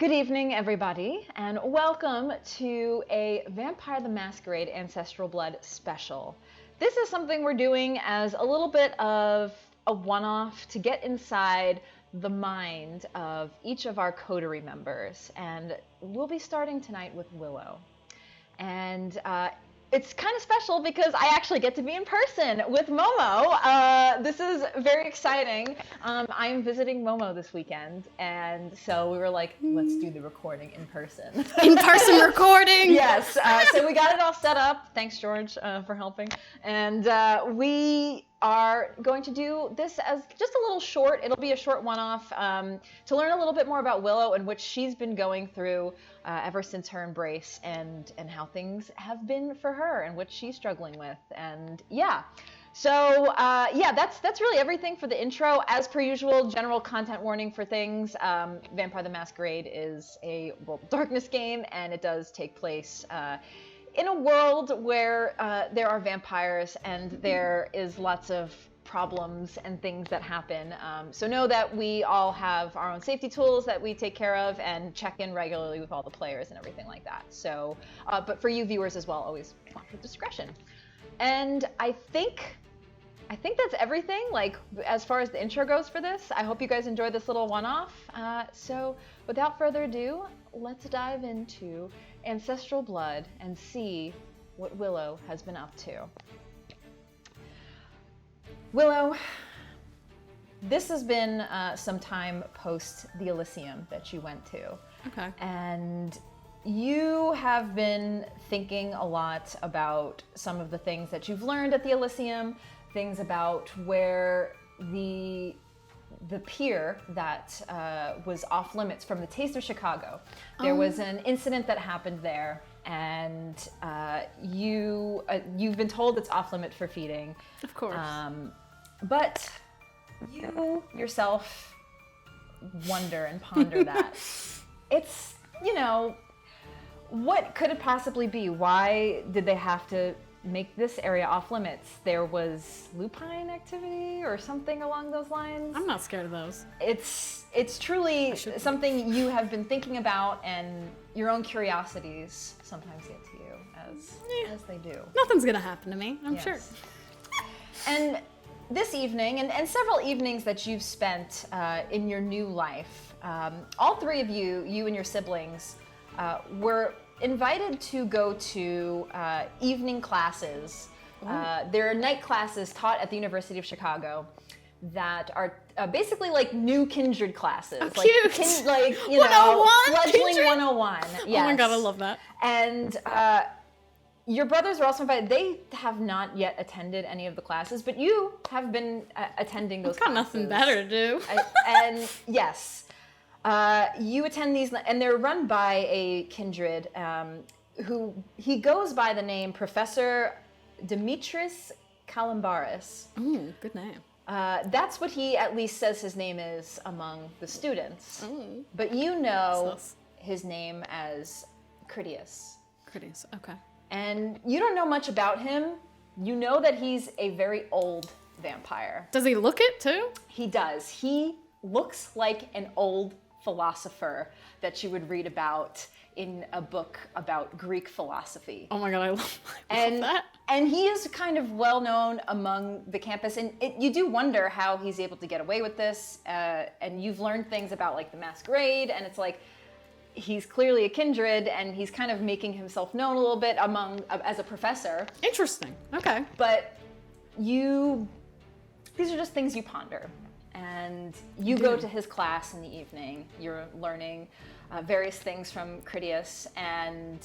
Good evening, everybody, and welcome to a Vampire the Masquerade Ancestral Blood special. This is something we're doing as a little bit of a one-off to get inside the mind of each of our coterie members, and we'll be starting tonight with Willow. And it's kind of special because I actually get to be in person with Momo. This is very exciting. I'm visiting Momo this weekend, and so we were like, let's do the recording in person. In-person recording? Yes. So we got it all set up. Thanks, George, for helping. And we are going to do this as just a little short. It'll be a short one-off to learn a little bit more about Willow and what she's been going through ever since her embrace, and how things have been for her and what she's struggling with. And yeah. So yeah, that's really everything for the intro. As per usual, general content warning for things. Vampire the Masquerade is a World of Darkness game, and it does take place in a world where there are vampires and there is lots of problems and things that happen. So know that we all have our own safety tools that we take care of and check in regularly with all the players and everything like that. So, but for you viewers as well, always watch with discretion. And I think that's everything, like, as far as the intro goes for this. I hope you guys enjoyed this little one-off. So without further ado, let's dive into Ancestral Blood and see what Willow has been up to. Willow, this has been some time post the Elysium that you went to. Okay. And you have been thinking a lot about some of the things that you've learned at the Elysium, things about where the pier that was off limits from the Taste of Chicago. There was an incident that happened there, and you've been told it's off limit for feeding. Of course. But you yourself wonder and ponder that. It's, what could it possibly be? Why did they have to make this area off limits? There was lupine activity or something along those lines? I'm not scared of those. It's truly something you have been thinking about, and your own curiosities sometimes get to you, as they do. Nothing's gonna happen to me, I'm Yes. sure. And this evening, and several evenings that you've spent in your new life, all three of you and your siblings, were invited to go to evening classes. There are night classes taught at the University of Chicago that are basically like new kindred classes. Oh, like, cute. 101? Fledgling Kindred? 101. Yes. Oh my god, I love that. And your brothers were also invited. They have not yet attended any of the classes, but you have been attending those classes. I've got nothing better to do. And yes, you attend these, and they're run by a kindred who he goes by the name Professor Dimitris Kalambaris. Ooh, good name. That's what he at least says his name is among the students. Ooh. But you know Sus. his name as Critias. Critias, okay. And you don't know much about him. You know that he's a very old vampire. Does he look it too? He does. He looks like an old philosopher that you would read about in a book about Greek philosophy. Oh my god, I love that. And he is kind of well known among the campus, and you do wonder how he's able to get away with this. And you've learned things about like the Masquerade, and it's like, he's clearly a kindred, and he's kind of making himself known a little bit as a professor. Interesting, okay. But these are just things you ponder. And you go to his class in the evening. You're learning various things from Critias, and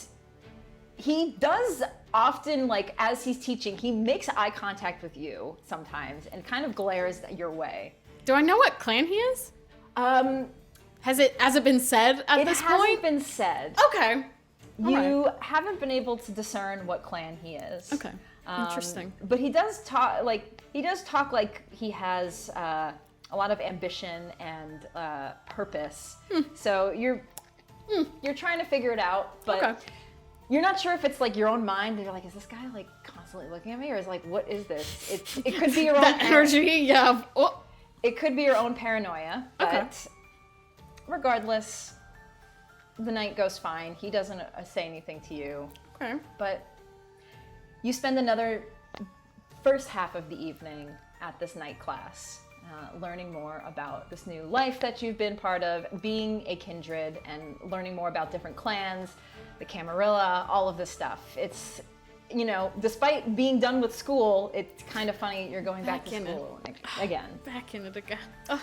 he does often, like, as he's teaching, he makes eye contact with you sometimes and kind of glares your way. Do I know what clan he is? Has it been said at this point? It hasn't been said. Okay. You haven't been able to discern what clan he is. Okay. Interesting. But he does talk like he has a lot of ambition and purpose. So you're trying to figure it out, but you're not sure if it's like your own mind. You're like, is this guy like constantly looking at me, or is like, what is this? It could be your own energy. Yeah. Oh. It could be your own paranoia, but regardless, the night goes fine. He doesn't say anything to you. Okay. But you spend another first half of the evening at this night class, learning more about this new life that you've been part of, being a kindred, and learning more about different clans, the Camarilla, all of this stuff. It's, despite being done with school, it's kind of funny you're going back to school again. Back in it again. Ugh.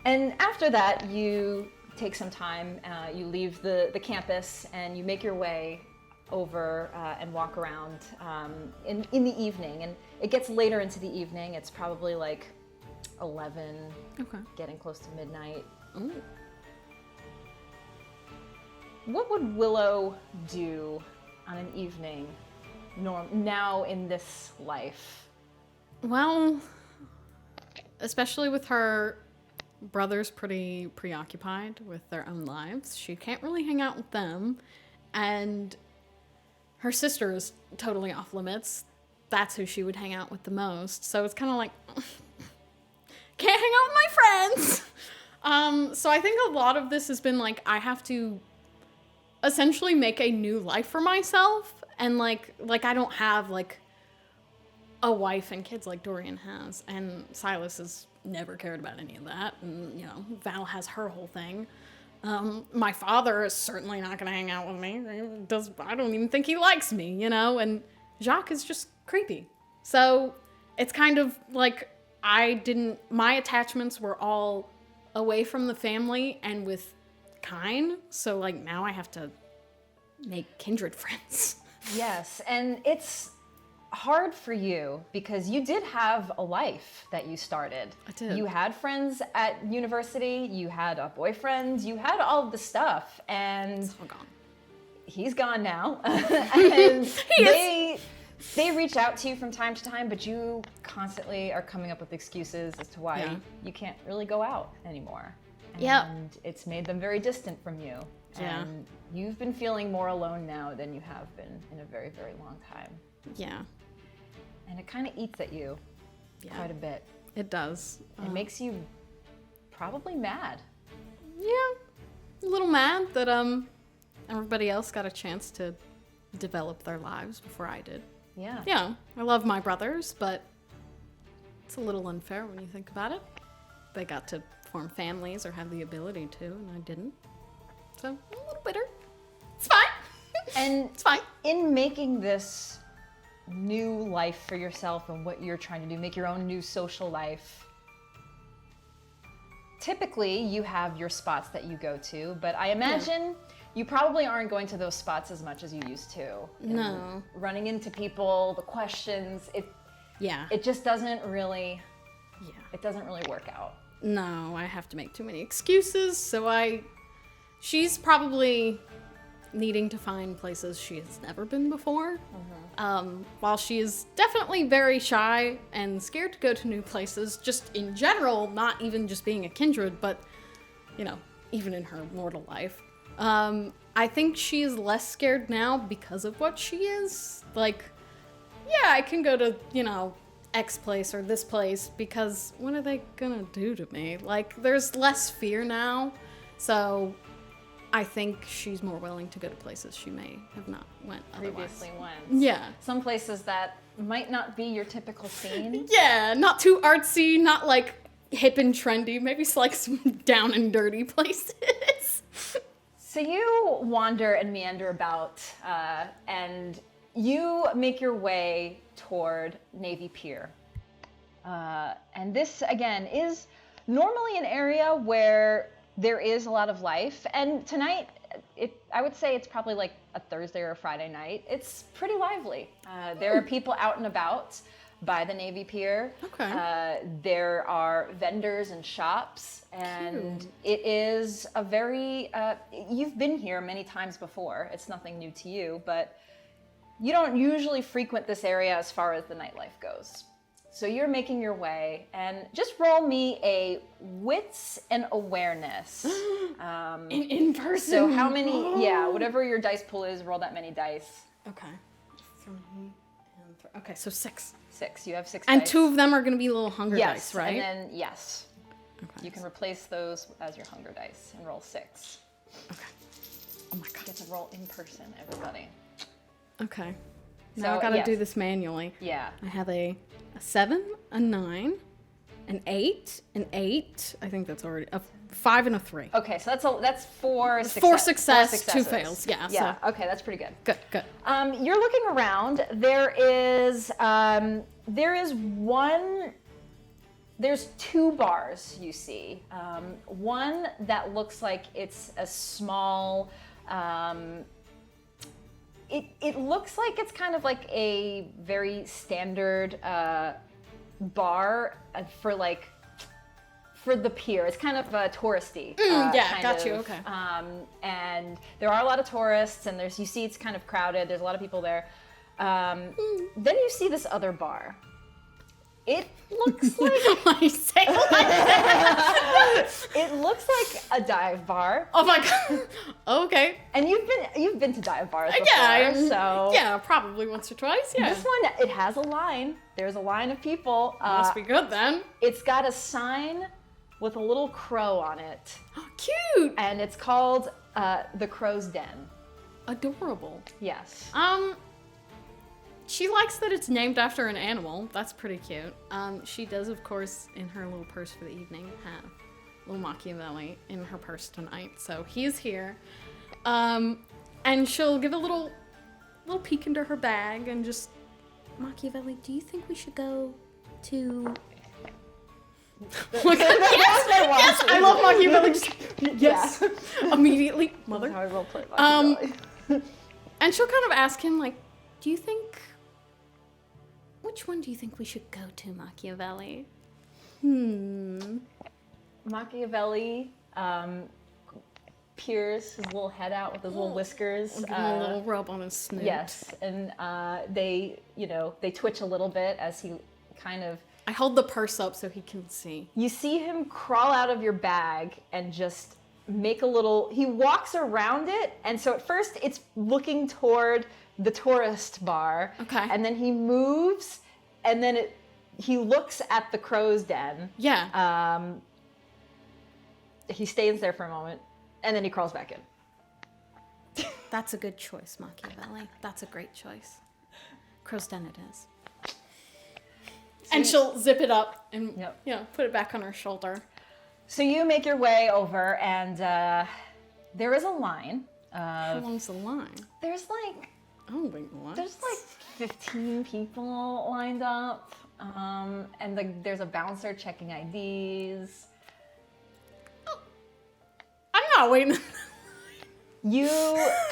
And after that, you take some time, you leave the campus, and you make your way over and walk around in the evening. And it gets later into the evening. It's probably like 11, getting close to midnight. Ooh. What would Willow do on an evening now in this life? Well, especially with her brothers pretty preoccupied with their own lives, she can't really hang out with them. And her sister is totally off limits. That's who she would hang out with the most. So it's kind of like, can't hang out with my friends. So I think a lot of this has been like, I have to essentially make a new life for myself. And like I don't have like a wife and kids like Dorian has. And Silas has never cared about any of that. And, Val has her whole thing. My father is certainly not going to hang out with me. I don't even think he likes me, and Jacques is just creepy. So it's kind of like my attachments were all away from the family and with Kine. So like now I have to make kindred friends. Yes, and it's hard for you because you did have a life that you started. I did. You had friends at university, you had a boyfriend, you had all of the stuff, and It's all gone. He's gone now. And they reach out to you from time to time, but you constantly are coming up with excuses as to why you can't really go out anymore. And it's made them very distant from you. Yeah. And you've been feeling more alone now than you have been in a very, very long time. Yeah. And it kind of eats at you quite a bit. It does. It makes you probably mad. Yeah. A little mad that everybody else got a chance to develop their lives before I did. Yeah. Yeah. I love my brothers, but it's a little unfair when you think about it. They got to form families or have the ability to, and I didn't. So I'm a little bitter. It's fine. And it's fine. In making this new life for yourself and what you're trying to do, make your own new social life, typically you have your spots that you go to, but I imagine you probably aren't going to those spots as much as you used to. No. Running into people, the questions, it just doesn't really, it doesn't really work out. No, I have to make too many excuses, so she's probably needing to find places she has never been before. While she is definitely very shy and scared to go to new places, just in general, not even just being a kindred, but, even in her mortal life. I think she is less scared now because of what she is. Like, I can go to, X place or this place because what are they gonna do to me? Like, there's less fear now, so I think she's more willing to go to places she may have not went Previously otherwise. went. Yeah. Some places that might not be your typical scene. Yeah, not too artsy, not like hip and trendy, maybe like some down and dirty places. So you wander and meander about, and you make your way toward Navy Pier. And this, again, is normally an area where there is a lot of life. And tonight, I would say it's probably like a Thursday or a Friday night. It's pretty lively. There are people out and about by the Navy Pier. Okay. There are vendors and shops. And it is a very, you've been here many times before. It's nothing new to you, but you don't usually frequent this area as far as the nightlife goes. So you're making your way, and just roll me a wits and awareness. In person. So how many, whatever your dice pool is, roll that many dice. Okay. 3 and 3. Okay, so 6. 6, you have 6 And dice. 2 of them are going to be little hunger dice, right? And then, yes. Okay. You can replace those as your hunger dice and roll 6. Okay. Oh my god. Get to roll in person, everybody. Okay. Now I gotta do this manually. Yeah. I have a 7, a 9, an 8, an 8. I think that's already a 5 and a 3. Okay, so that's 4 success. 4 success, 2 successes. fails. Yeah. Yeah. So. Okay, that's pretty good. Good. You're looking around. There's 2 bars you see. One that looks like it's a small. It looks like it's kind of like a very standard bar for the pier. It's kind of touristy. Yeah, got you. Okay. And there are a lot of tourists, and you see it's kind of crowded. There's a lot of people there. Then you see this other bar. It looks like it looks like a dive bar. Oh my god. Okay. And you've been to dive bars before, yeah, probably once or twice. Yeah. This one, it has a line. There's a line of people. Must be good then. It's got a sign with a little crow on it. Cute. And it's called the Crow's Den. Adorable. Yes. She likes that it's named after an animal. That's pretty cute. She does, of course, in her little purse for the evening, have little Machiavelli in her purse tonight. So he's here. And she'll give a little peek into her bag and just, Machiavelli, do you think we should go to... yes, I love Machiavelli. Yes. Immediately. Mother. That's how I roleplay Machiavelli. And she'll kind of ask him, like, do you think... Which one do you think we should go to, Machiavelli? Machiavelli peers his little head out with his little whiskers. Give him a little rub on his snoot. Yes, and they twitch a little bit as he kind of... I hold the purse up so he can see. You see him crawl out of your bag and just make a little... He walks around it, and so at first it's looking toward the tourist bar. Okay. And then he moves, and then he looks at the Crow's Den. Yeah. He stays there for a moment, and then he crawls back in. That's a good choice, Machiavelli. That's a great choice. Crow's Den it is. And she'll zip it up and put it back on her shoulder. So you make your way over, and there is a line. How long's the line? There's like... Oh, wait, what? There's like 15 people lined up, and there's a bouncer checking IDs. Oh. I'm not waiting. You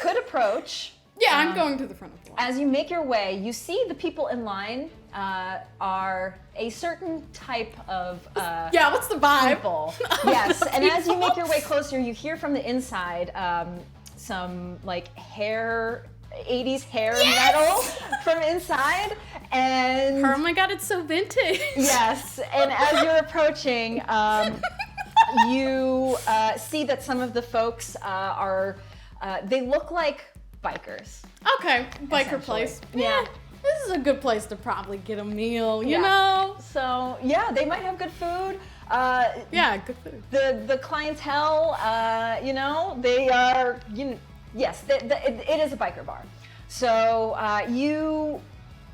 could approach. Yeah, I'm going to the front of the line. As you make your way, you see the people in line are a certain type of what's the vibe? People. Yes, and as you make your way closer, you hear from the inside some like 80s hair metal from inside, and oh my god, it's so vintage. Yes, and as you're approaching, you see that some of the folks they look like bikers. Okay, biker place. Yeah. This is a good place to probably get a meal, you know? So, yeah, they might have good food. Good food. The clientele, they are, yes, it is a biker bar. So you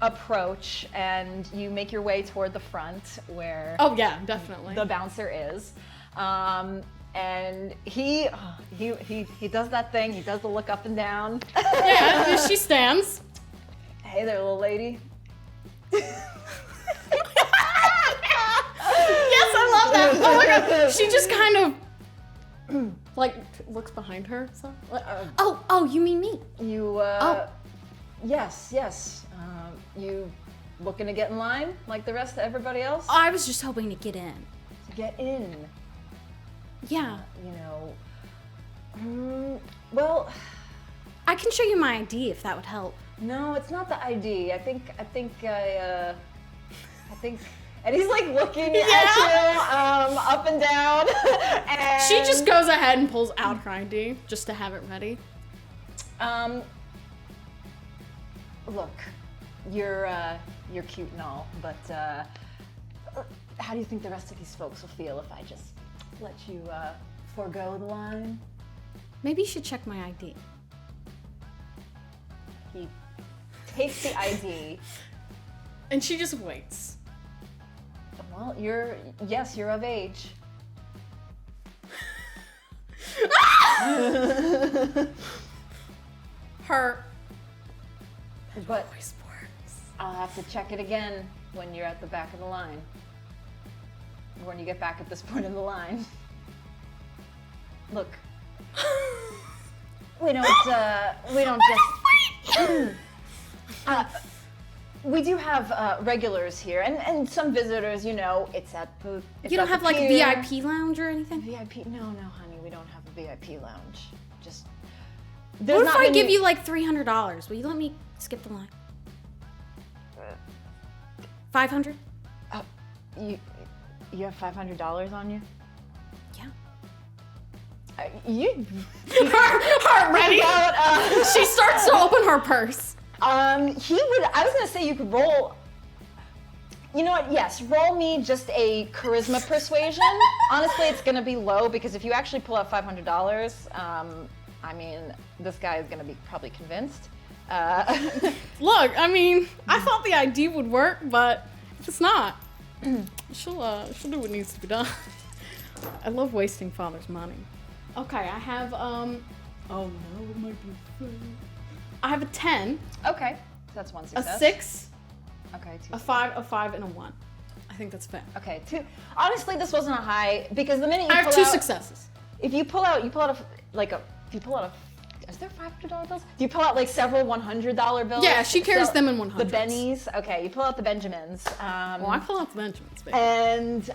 approach and you make your way toward the front where oh yeah, definitely the bouncer is. And he does that thing. He does the look up and down. Yeah, she stands. Hey there, little lady. Yes, I love that. Oh my god, she just kind of like looks behind her. So, oh, you mean me? You yes. You looking to get in line like the rest of everybody else? I was just hoping to get in. To get in. Yeah. Well, I can show you my ID if that would help. No, it's not the ID. I think, and he's like looking at you, up and down. And she just goes ahead and pulls out her ID just to have it ready. Look, you're cute and all, but how do you think the rest of these folks will feel if I just let you forego the line? Maybe you should check my ID. He takes the ID. And she just waits. Well, you're of age. Her But voice works. I'll have to check it again when you're at the back of the line. When you get back at this point in the line. Look. We don't just... we do have regulars here, and some visitors, you know, it's at the... You don't have like a VIP lounge or anything? VIP? No, honey, we don't have a VIP lounge. Just... What if I give you like $300? Will you let me skip the line? 500? You have $500 on you? Yeah. You... her ready? She starts to open her purse. I was gonna say you could roll. You know what? Yes, roll me just a charisma persuasion. Honestly, it's gonna be low because if you actually pull out $500, I mean, this guy is gonna be probably convinced. Look, I mean, I thought the ID would work, but if it's not, she'll do what needs to be done. I love wasting father's money. Okay, I have oh no, it might be fair. I have a 10. Okay, that's one success. A 6. Okay, 2. A 5, and a 1. I think that's fair. Okay, 2. Honestly, this wasn't a high because the minute you I have 2 successes. If you pull out is there $500 bills? Do you pull out like several $100 bills? Yeah, she carries them in 100s. The bennies. Okay, you pull out the Benjamins. Well, I pull out the Benjamins, baby. And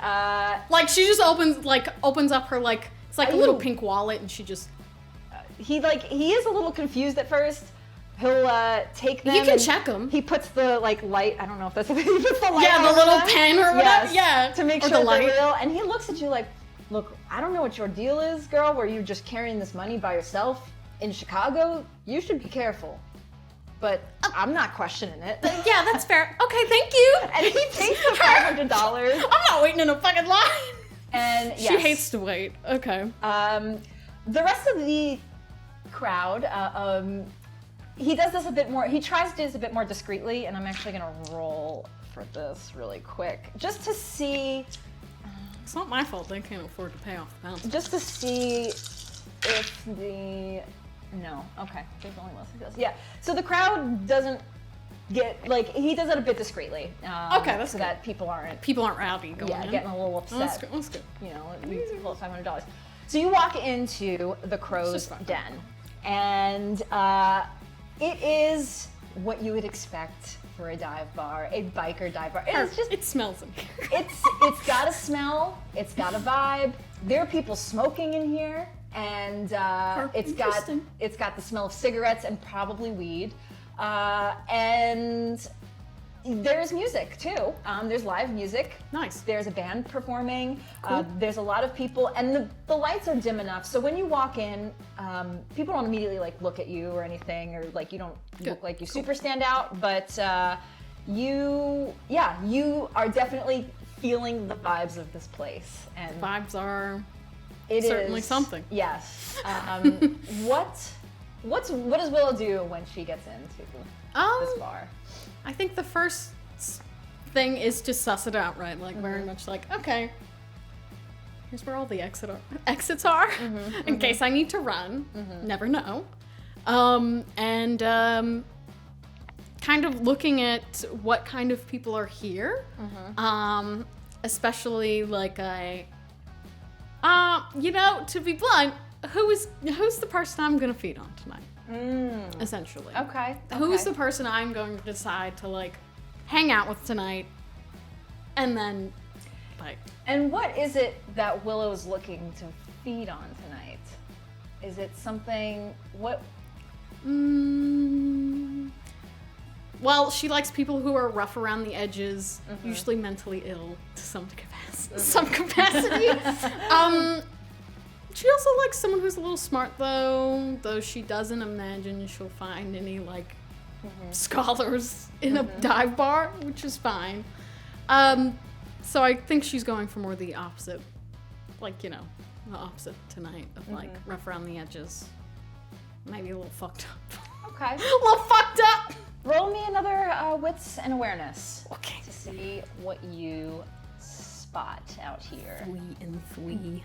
like she just opens up her like it's like a little pink wallet, and she just he is a little confused at first. He'll take them. You can check them. He puts the light. I don't know if that's he puts the light. Yeah, the little pen or whatever. Yes, yeah, to make sure they're real. And he looks at you like, look, I don't know what your deal is, girl. Where you're just carrying this money by yourself in Chicago. You should be careful. But I'm not questioning it. Yeah, that's fair. Okay, thank you. And he takes the $500. I'm not waiting in a fucking line. And yes. She hates to wait. Okay. The rest of the crowd, he does this a bit more. He tries to do this a bit more discreetly, and I'm actually gonna roll for this really quick, just to see. It's not my fault they can't afford to pay off the bounty. Just to see if the. No. Okay. There's only one success. Yeah. So the crowd doesn't get he does it a bit discreetly. Okay, that's so good. that people aren't rowdy going in. Getting a little upset. Oh, that's good. That's good. You know, you pull $500. So you walk into the crow's den, and it is what you would expect for a dive bar, a biker dive bar. It smells in here. It's got a smell. It's got a vibe. There are people smoking in here, and it's got the smell of cigarettes and probably weed. And there's music too. There's live music. Nice. There's a band performing. Cool. There's a lot of people, and the lights are dim enough. So when you walk in, people don't immediately look at you or anything, or you don't look like you super stand out. But you are definitely feeling the vibes of this place. And vibes are certainly something. Yes. What does Willow do when she gets into this bar? I think the first thing is to suss it out, right? Very much okay, here's where all the exits are, in case I need to run. Never know. And kind of looking at what kind of people are here, especially to be blunt, who's the person I'm gonna feed on tonight? Essentially. Okay. Who's the person I'm going to decide to hang out with tonight, and then And what is it that Willow's looking to feed on tonight? Is it something Well, she likes people who are rough around the edges, usually mentally ill to some capacity. She also likes someone who's a little smart, though she doesn't imagine she'll find any scholars in a dive bar, which is fine. So I think she's going for more the opposite, the opposite tonight of rough around the edges, maybe a little fucked up. Okay. A little fucked up. Roll me another wits and awareness. Okay. To see what you spot out here. 3 and 3.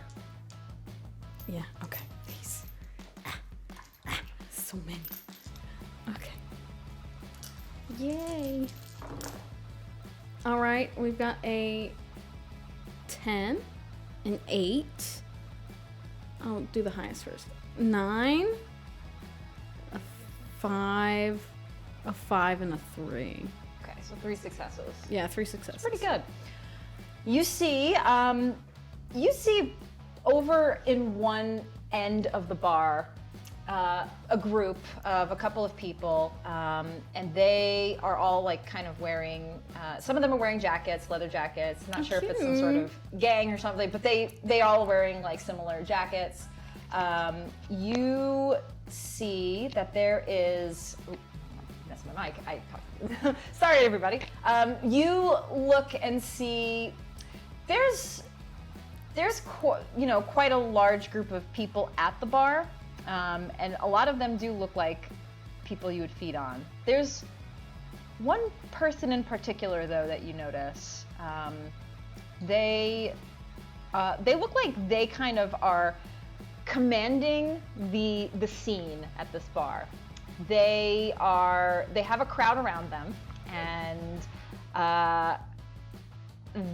Yeah, okay. These. So many. Okay. Yay. All right, we've got a 10, an 8. I'll do the highest first. 9, a 5, a 5, and a 3. Okay, so 3 successes. Yeah, 3 successes. Pretty good. You see over in one end of the bar, a group of a couple of people, and they are all like kind of wearing, some of them are wearing jackets, leather jackets. I'm not sure if it's some sort of gang or something, but they all are wearing like similar jackets. You see that there is, that's my mic, sorry everybody. You look and see there's quite a large group of people at the bar. And a lot of them do look like people you would feed on. There's one person in particular, though, that you notice. They look like they kind of are commanding the scene at this bar. They have a crowd around them, and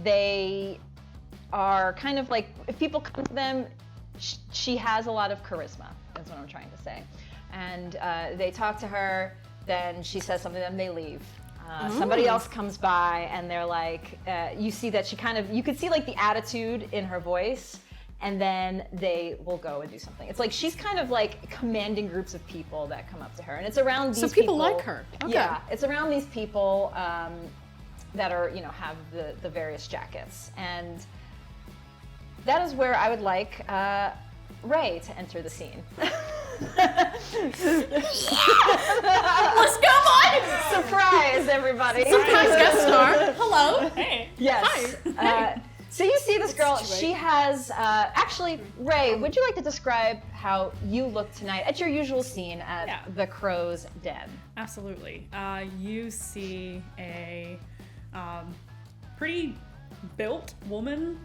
they are kind of like, if people come to them, she has a lot of charisma. That's what I'm trying to say. And they talk to her, then she says something, then they leave. Somebody else comes by and they're like, you see that she kind of, you could see like the attitude in her voice, and then they will go and do something. It's like she's kind of like commanding groups of people that come up to her. And it's around these people. So people like her. Okay. Yeah, it's around these people that are, have the various jackets. And that is where I would like Ray to enter the scene. Let's go on! Surprise, everybody. Surprise guest star. Hello. Hey. Yes. Hi. So you see this girl, she has, actually, Ray, would you like to describe how you look tonight at your usual scene at the Crow's Den? Absolutely. You see a pretty built woman,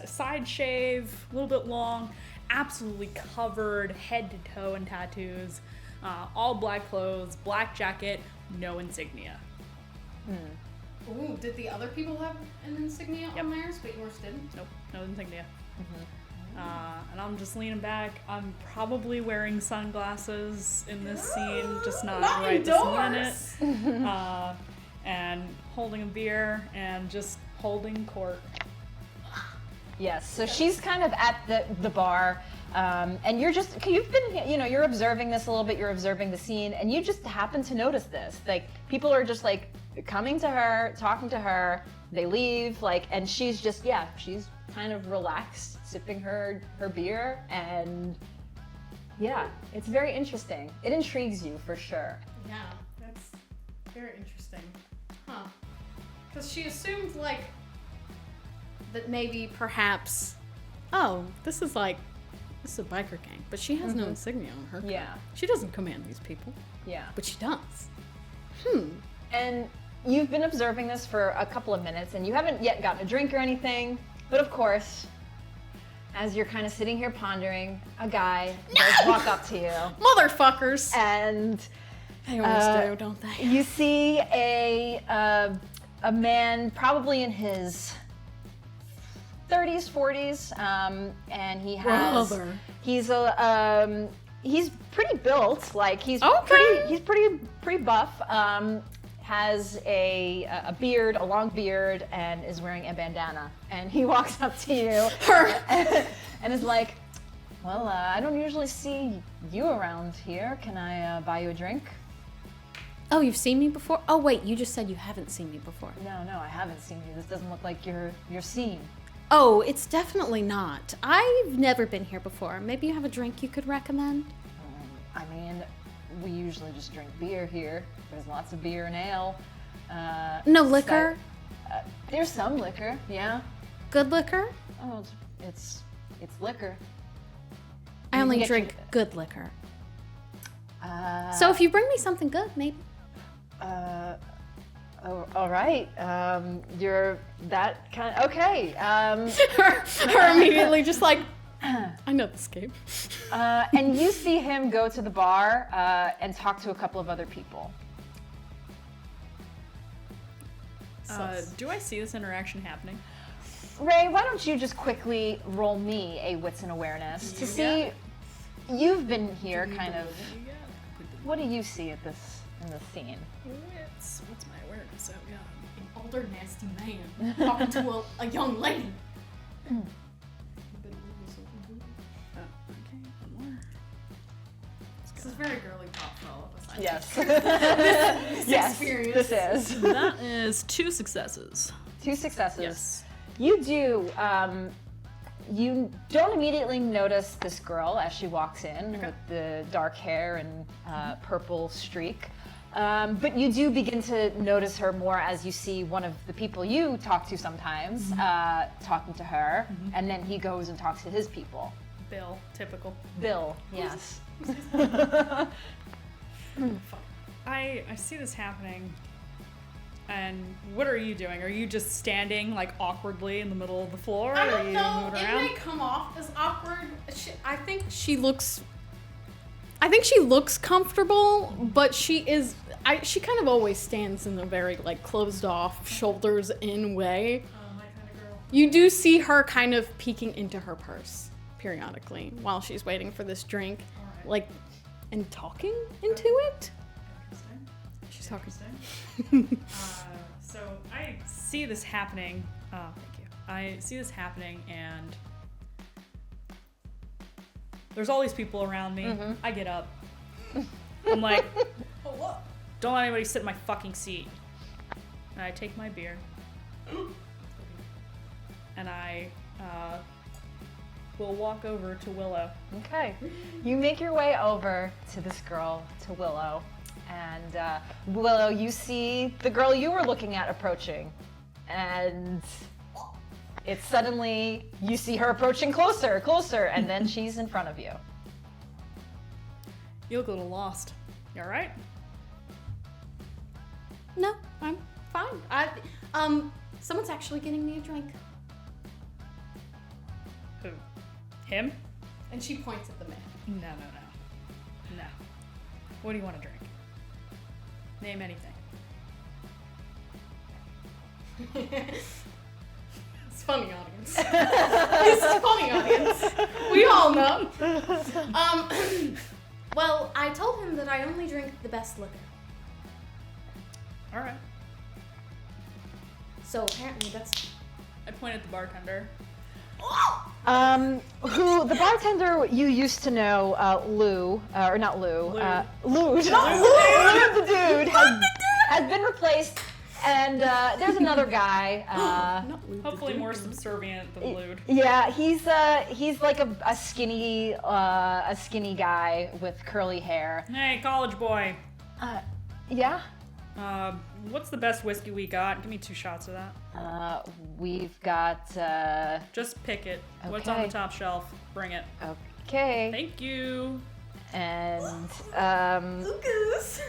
side shave, a little bit long, absolutely covered head to toe in tattoos, all black clothes, black jacket, no insignia. Ooh, did the other people have an insignia on theirs, but yours didn't? Nope, no insignia. And I'm just leaning back. I'm probably wearing sunglasses in this scene, just not right this minute. And holding a beer and just holding court. Yes, so she's kind of at the bar, and you've been, you're observing this a little bit, you're observing the scene, and you just happen to notice this. Like, people are just like coming to her, talking to her, they leave, like, and she's just, she's kind of relaxed, sipping her beer, and yeah, it's very interesting. It intrigues you for sure. Yeah, that's very interesting. Huh. Because she assumed, like, that maybe perhaps, this is a biker gang, but she has no insignia on her. Yeah. She doesn't command these people. Yeah. But she does. And you've been observing this for a couple of minutes, and you haven't yet gotten a drink or anything, but of course, as you're kind of sitting here pondering, a guy does walk up to you. Motherfuckers! And They always do, don't they? you see a man probably in his 30s, 40s, and he has he's pretty built, like he's pretty buff, has a beard, a long beard, and is wearing a bandana, and he walks up to you and is like, well, I don't usually see you around here, can I buy you a drink? Oh, you've seen me before? Oh wait, you just said you haven't seen me before. No, I haven't seen you. This doesn't look like your scene. Oh, it's definitely not. I've never been here before. Maybe you have a drink you could recommend? I mean, we usually just drink beer here. There's lots of beer and ale. No liquor? There's some liquor, yeah. Good liquor? Oh, it's liquor. I only get drink good liquor. So if you bring me something good, maybe. Oh, all right. You're that kind. Okay. Her immediately just like, I know this game. And you see him go to the bar and talk to a couple of other people. Do I see this interaction happening? Ray, why don't you just quickly roll me a wits and awareness to see? You've been here, kind of. What do you see at this in this scene? What's my awareness? Oh god. An older nasty man talking to a young lady. Oh, okay, one more. This is very girly pop for all of us. Yes. Yes, this is. That is 2 successes. 2 successes. Yes. You do. You don't immediately notice this girl as she walks in with the dark hair and purple streak. But you do begin to notice her more as you see one of the people you talk to sometimes talking to her, and then he goes and talks to his people. Bill, typical. Bill, yes. I see this happening. And what are you doing? Are you just standing like awkwardly in the middle of the floor? I Are don't you know. moving It around? may come off as awkward. I think she looks comfortable, but she kind of always stands in a very like closed off, shoulders in way. Oh, my kind of girl. You do see her kind of peeking into her purse periodically while she's waiting for this drink, Alright. like, and talking into it. Interesting. She's talking. So I see this happening. Thank you. I see this happening, and there's all these people around me. I get up. I'm like, don't let anybody sit in my fucking seat. And I take my beer, and I will walk over to Willow. Okay. You make your way over to this girl, to Willow. And Willow, you see the girl you were looking at approaching. And it's suddenly, you see her approaching closer, closer, and then she's in front of you. You look a little lost. You alright? No, I'm fine. Someone's actually getting me a drink. Who? Him? And she points at the man. No. No. What do you want to drink? Name anything. It's funny, audience. This is funny, audience. We all know. Well, I told him that I only drink the best liquor. Alright. So apparently that's... I point at the bartender. Who, the bartender you used to know, Lou, or not Lou, Lou the dude, has been replaced, and there's another guy, Hopefully more subservient than lewd. yeah, he's like a skinny guy with curly hair. Hey, college boy. Yeah? What's the best whiskey we got? Give me 2 shots of that. We've got, Just pick it. What's on Okay. the top shelf? Bring it. okay, Thank you. and, Lucas!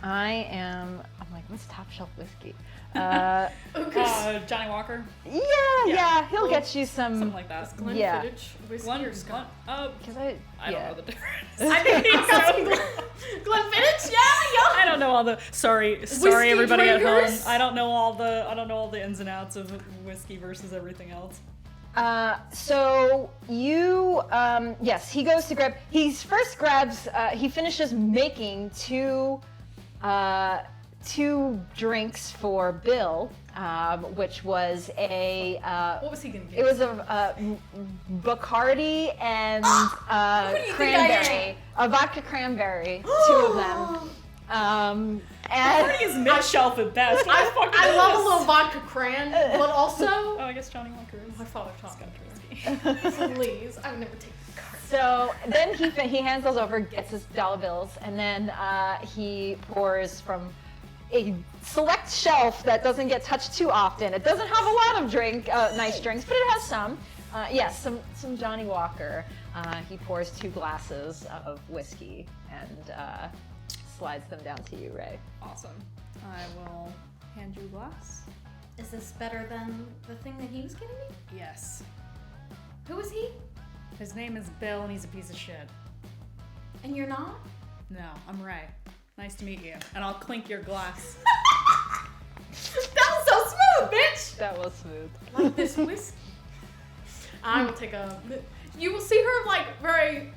I'm like, what's top shelf whiskey? Johnny Walker? Yeah, he'll get you Something like that. Yeah. Whiskey Glenn, Because I don't know the difference. I think I've got some Glenfiddich. Yeah. I don't know all the sorry Whiskey everybody drinkers? at home. I don't know all the ins and outs of whiskey versus everything else. So you, yes, he goes to grab. He first grabs. He finishes making two drinks for Bill, which was a. What was he gonna get? It was a Bacardi and do you think I cranberry, a vodka cranberry, 2 of them. And Bacardi is mid-shelf at best. What the fuck I is love a this? little vodka cran, but also Oh, I guess Johnny Walker is. my father taught me. Whiskey. Please, I would never take the card. so then he hands those over, gets his dollar bills, and then he pours from a select shelf that doesn't get touched too often. It doesn't have a lot of nice drinks, but it has some. Yes, some Johnny Walker. He pours 2 glasses of whiskey and slides them down to you, Ray. Awesome. I will hand you a glass. Is this better than the thing that he was giving me? Yes. Who is he? His name is Bill, and he's a piece of shit. And you're not? No, I'm Ray. Nice to meet you. And I'll clink your glass. That was so smooth, bitch! That was smooth. Like this whiskey. I will take a... You will see her, like, very...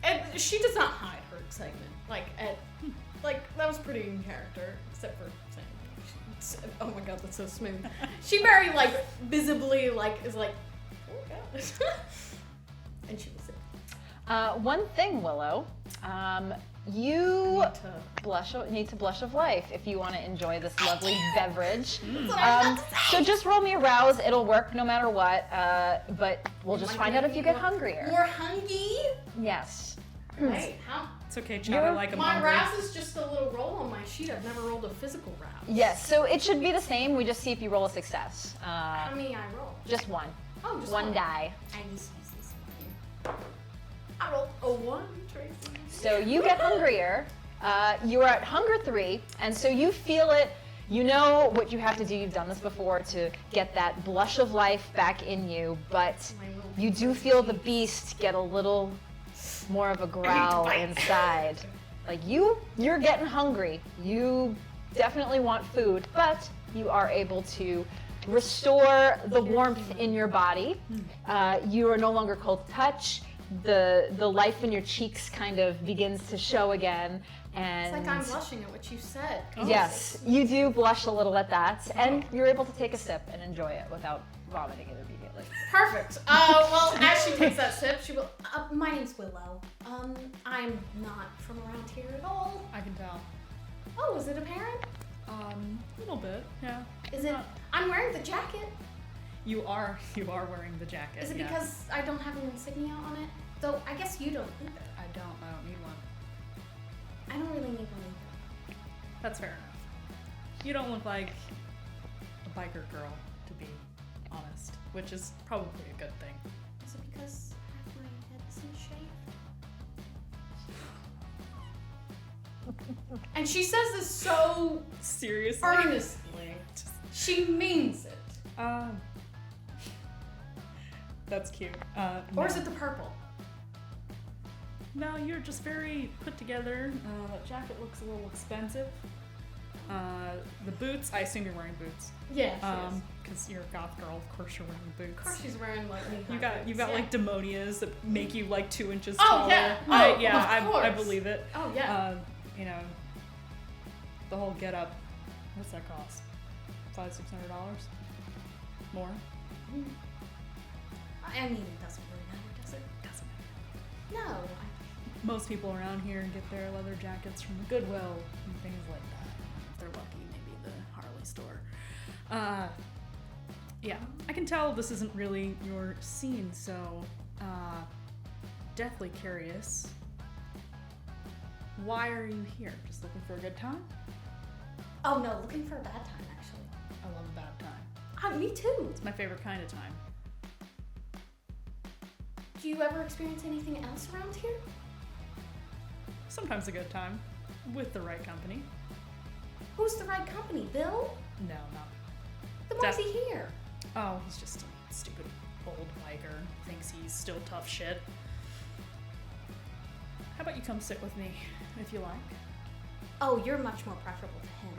And she does not hide her excitement. Like, that was pretty in character, except for saying... Oh my god, that's so smooth. She very, like, visibly, like, is like... Oh god. And she will sit. One thing, Willow. You to... need to blush of life if you want to enjoy this lovely beverage. That's what I was about to say. So just roll me a rouse. It'll work no matter what. But we'll just find out if you get hungrier. More hungry? Yes. Wait, how? It's okay, Chad. I like him My hungry. rouse is just a little roll on my sheet. I've never rolled a physical rouse. Yes. So it should be the same. We just see if you roll a success. How many I roll? Just one. Oh, just one die. I just use this one. I rolled a 1, Tracy. So you get hungrier. You are at hunger 3, and so you feel it. You know what you have to do. You've done this before to get that blush of life back in you, but you do feel the beast get a little more of a growl inside. Like you're getting hungry. You definitely want food, but you are able to restore the warmth in your body. You are no longer cold to touch. The life in your cheeks kind of begins to show again, and It's like I'm blushing at what you said. yes, you do blush a little at that, and you're able to take a sip and enjoy it without vomiting it immediately. Perfect. Well, as she takes that sip, she will. My name's Willow. I'm not from around here at all. I can tell. Oh, is it apparent? A little bit, yeah. Is it? I'm wearing the jacket. You are wearing the jacket. Is it yes. because I don't have an insignia on it? Though I guess you don't either. I don't need one. I don't really need one either. That's fair enough. You don't look like a biker girl, to be honest, which is probably a good thing. Is it because half my head isn't shaved? And she says this so Seriously? earnestly. She means it. That's cute. Or is it the purple? No, you're just very put together. That jacket looks a little expensive. The boots, I assume you're wearing boots. Yeah, she is. Because you're a goth girl, of course you're wearing boots. Of course she's wearing like You got like demonias that make you like 2 inches Oh, taller. yeah. I, Oh, yeah, of course. I believe it. Oh yeah. You know, the whole get up. What's that cost? $500-$600? More? I mean, it doesn't really matter, does it? Doesn't matter. No. Most people around here get their leather jackets from the Goodwill and things like that. If they're lucky, maybe the Harley store. Yeah, I can tell this isn't really your scene, so deathly curious. Why are you here? Just looking for a good time? Oh no, looking for a bad time actually. I love a bad time. Me too. It's my favorite kind of time. Do you ever experience anything else around here? Sometimes a good time, with the right company. Who's the right company? Bill? No, not. Then why is he here? Oh, he's just a stupid old biker. Thinks he's still tough shit. How about you come sit with me, if you like? Oh, you're much more preferable to him.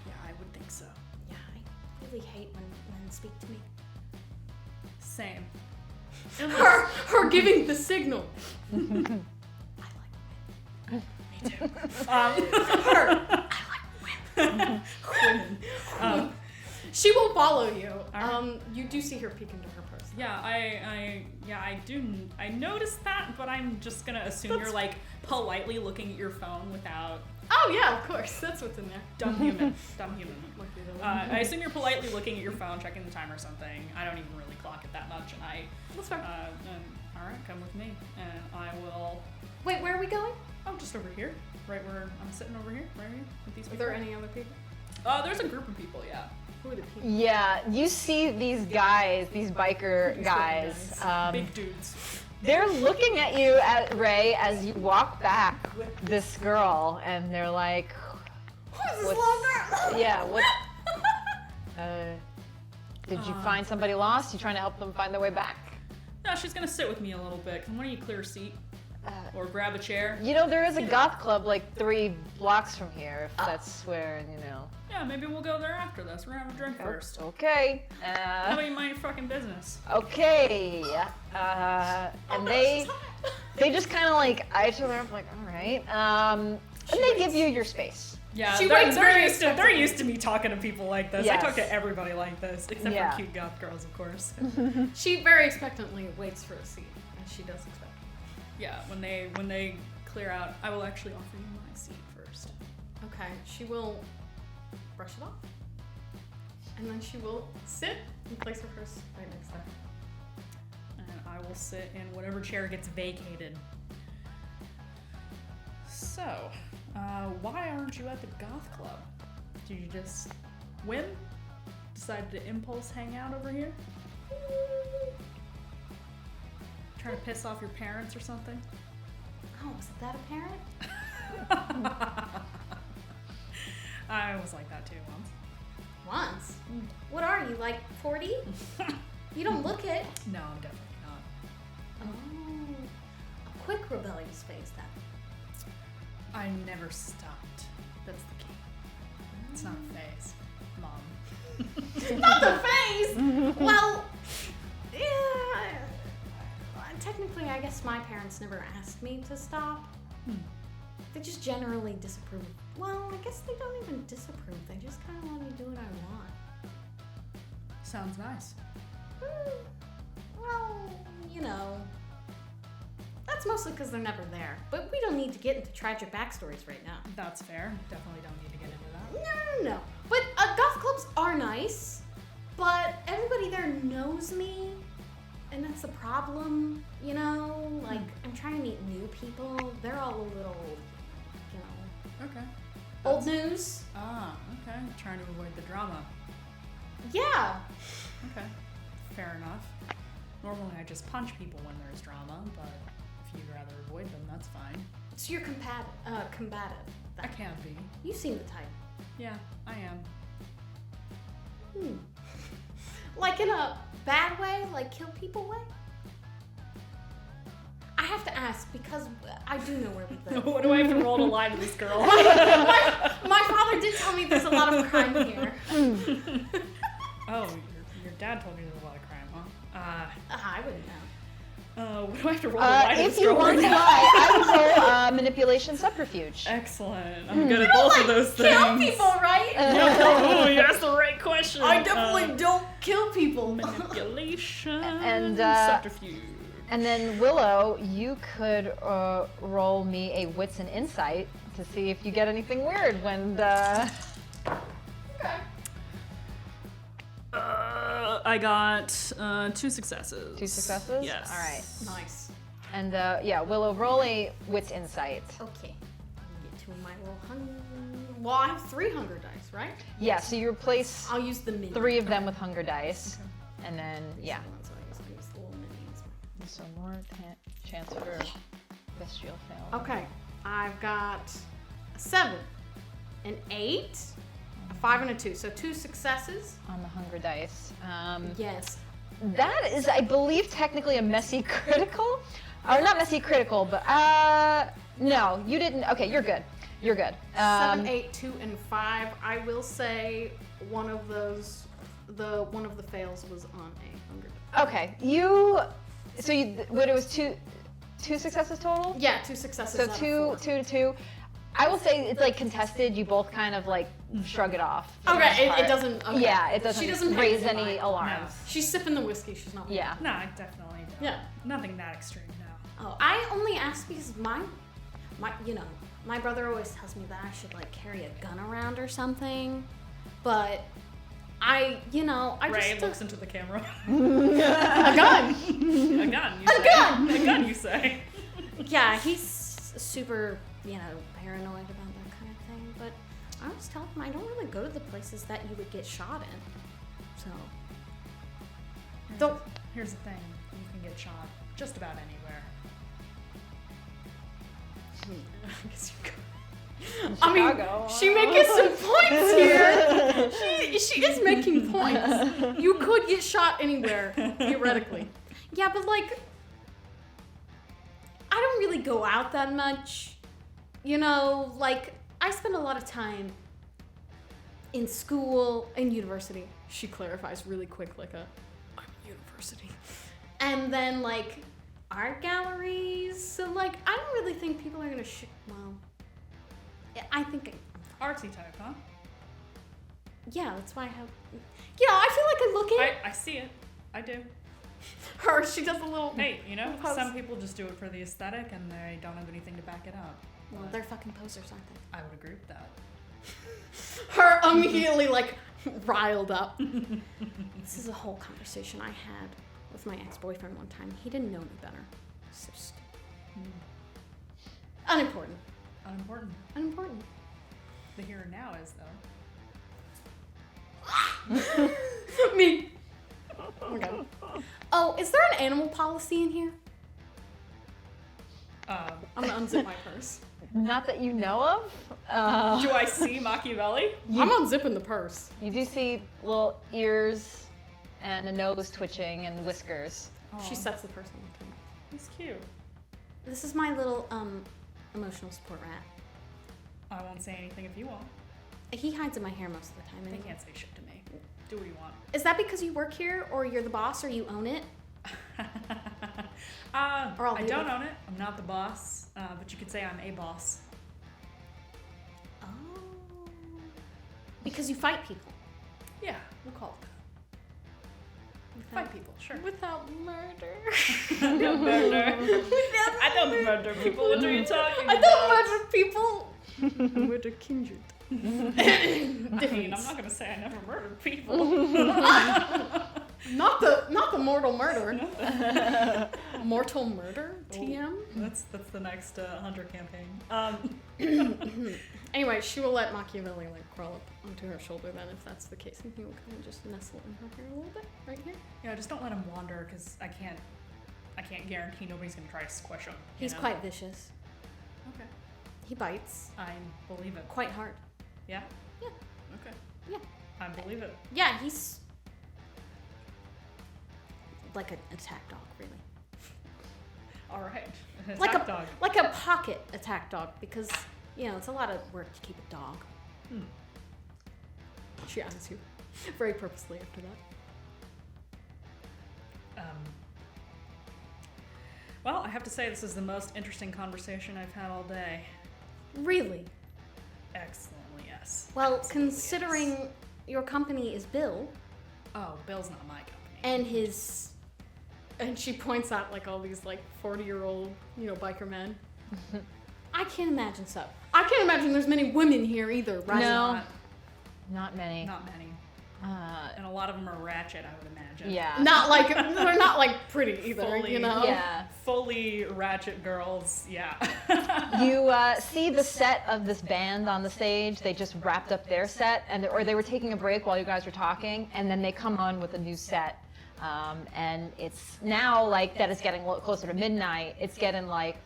Yeah, I would think so. Yeah, I really hate when men speak to me. Same. Her giving the signal. I like Me too. her. I like women. She will follow you. Alright. You do see her peek into her purse. Yeah, I do. I noticed that, but I'm just gonna assume you're like politely looking at your phone without. Oh yeah, of course. That's what's in there. Dumb human. Dumb human. I assume you're politely looking at your phone, checking the time or something. I don't even really clock it that much, and That's fine. all right, come with me, and I will. Wait, where are we going? Oh, just over here, right where I'm sitting over here, right here with these Are people. there any other people? There's a group of people, yeah. Who are the people? Yeah, you see these guys, these biker guys. Big dudes. They're looking at you, Ray, as you walk back with this girl, and they're like, Who's this little girl? yeah, what? Did you find somebody lost? You trying to help them find their way back? No, she's gonna sit with me a little bit. Why don't you clear a seat? Or grab a chair? You know, there is a goth club like 3 blocks from here, if that's where, you know. Yeah, maybe we'll go there after this. We're gonna have a drink first. Okay. How about you mind your fucking business? Okay. And they just kind of like eye each other up, like, all right. And they give you your space. Yeah, She they're, waits they're very used to they're used to me talking to people like this. Yes. I talk to everybody like this, except Yeah. for cute goth girls, of course. She very expectantly waits for a seat, and she does expect. Yeah, when they clear out, I will actually offer you my seat first. Okay, she will brush it off, and then she will sit and place her purse right next to her. And I will sit in whatever chair gets vacated. So, why aren't you at the goth club? Did you just whim? Decided to impulse hang out over here? Trying to piss off your parents or something? Oh, was that apparent? I was like that too once. Once? What are you, like 40? You don't look it. No, I'm definitely not. Oh, a quick rebellious phase then. I never stopped. That's the key. It's not a phase, Mom. Not the phase! Well, yeah. Technically, I guess my parents never asked me to stop. They just generally disapprove. Well, I guess they don't even disapprove. They just kind of let me do what I want. Sounds nice. Well, you know, that's mostly because they're never there. But we don't need to get into tragic backstories right now. That's fair. Definitely don't need to get into that. No. But goth clubs are nice, but everybody there knows me, and that's the problem, you know? Like, I'm trying to meet new people. They're all a little, you know, Okay. old news. Ah, okay. Trying to avoid the drama. Yeah. Okay. Fair enough. Normally I just punch people when there's drama, but if you'd rather avoid them, that's fine. So you're combative. I can be. You seem the type. Yeah, I am. Like in a bad way, like kill people way? I have to ask because I do know where we live. What do I have to roll to lie to this girl? my father did tell me there's a lot of crime here. Oh, your dad told me there's a lot of crime, huh? I wouldn't know. What do I have to roll to lie to If this you girl? want to lie, I would roll manipulation subterfuge. Excellent. I'm good at both of those things. Kill people, right? Oh, you asked the right question. I definitely don't kill people. Manipulation And, subterfuge. And then Willow, you could roll me a wits and insight to see if you get anything weird when the... Okay. I got 2 successes. 2 successes? Yes. All right. Nice. And yeah, Willow, roll a wits insight. Okay. Get to my little hunger. Well, I have 3 hunger dice, right? Yeah, so you replace I'll use the mini. 3 of them with hunger dice. And then, yeah. So I use the little minis. So more chance for bestial fail. Okay. I've got a 7, an 8, a 5, and a 2. So 2 successes. On the hunger dice. Yes. That is, I believe, technically a messy critical. Or not messy critical, but no, you didn't. Okay, you're good. You're good. 7, 8, 2, and 5. I will say one of those, one of the fails was on a hunger die. Okay, so what it was two successes total? Yeah, 2 successes. So out of 2 4. to 2. I will say it's like contested. You both kind of like shrug it off. for the most Okay, it part. doesn't. Okay. Yeah, it doesn't, She doesn't raise hate any mine. alarms. She's sipping the whiskey. She's not. Yeah. No, I definitely don't. Yeah. Nothing that extreme, no. Oh, I only ask because my brother always tells me that I should like carry a gun around or something, but I Ray just looks into the camera. a gun. A gun, you A say. gun! A gun, you say. Yeah, he's super, paranoid about that kind of thing, but I always tell them I don't really go to the places that you would get shot in. So. Here's the thing. You can get shot just about anywhere. I guess you could. Chicago. She making some points here. She is making points. You could get shot anywhere, theoretically. Yeah, but like, I don't really go out that much. You know, like, I spend a lot of time in school and university. She clarifies really quick, like I'm university. And then, like, art galleries. So, like, I don't really think people are gonna well, I think... Artsy type, huh? Yeah, that's why I have... You know, I feel like I look at... I see it. I do. Her, she does a little... Hey, you know, pose. some people just do it for the aesthetic and they don't have anything to back it up. Well, they're fucking posers, aren't they? I would agree with that. Her immediately, like, riled up. This is a whole conversation I had with my ex-boyfriend one time. He didn't know me better. So stupid. Unimportant. Unimportant. The here and now is, though. Me. Oh my God. Oh, is there an animal policy in here? I'm gonna unzip my purse. Not that you know of. Do I see Machiavelli? I'm unzipping the purse. You do see little ears and a nose twitching and whiskers. She sets the purse on the table. He's cute. This is my little emotional support rat. I won't say anything if you won't. He hides in my hair most of the time. They Anyway. can't say shit to me. Do what you want. Is that because you work here, or you're the boss, or you own it? Or I don't own it. I'm not the boss, but you could say I'm a boss. Oh. Because you fight people. Yeah, we'll call it that. Fight people, sure. Without murder. No murder. I don't murder people. What are you talking about? I don't murder people. I murder kindred. I mean, I'm not gonna say I never murdered people. Not the mortal murder. Mortal murder? TM? That's the next Hunter campaign. Anyway, she will let Machiavelli like crawl up onto her shoulder then if that's the case, and he will kind of just nestle in her hair a little bit right here. Yeah, just don't let him wander because I can't guarantee nobody's gonna try to squish him. He's quite vicious. Okay. He bites I believe it. quite hard. Yeah. Yeah. Okay. Yeah. I believe it. Yeah, he's like an attack dog, really. All right. An Like attack a dog. like a pocket attack dog because you know it's a lot of work to keep a dog. She asks you very purposely after that. Well, I have to say this is the most interesting conversation I've had all day. Really? Excellently, yes. Well, Absolutely, considering yes. your company is Bill Oh, Bill's not my company. and she points out like all these like 40-year-old, you know, biker men. I can't imagine so. I can't imagine there's many women here either, right? No. Not many. Not many. And a lot of them are ratchet, I would imagine. Yeah. Not like they're not like pretty either, Fully, you know. Yeah. Fully ratchet girls, yeah. You see the set of this band on the stage. They just wrapped up their set, or they were taking a break while you guys were talking, and then they come on with a new set. And it's now like that it's getting closer to midnight. It's getting like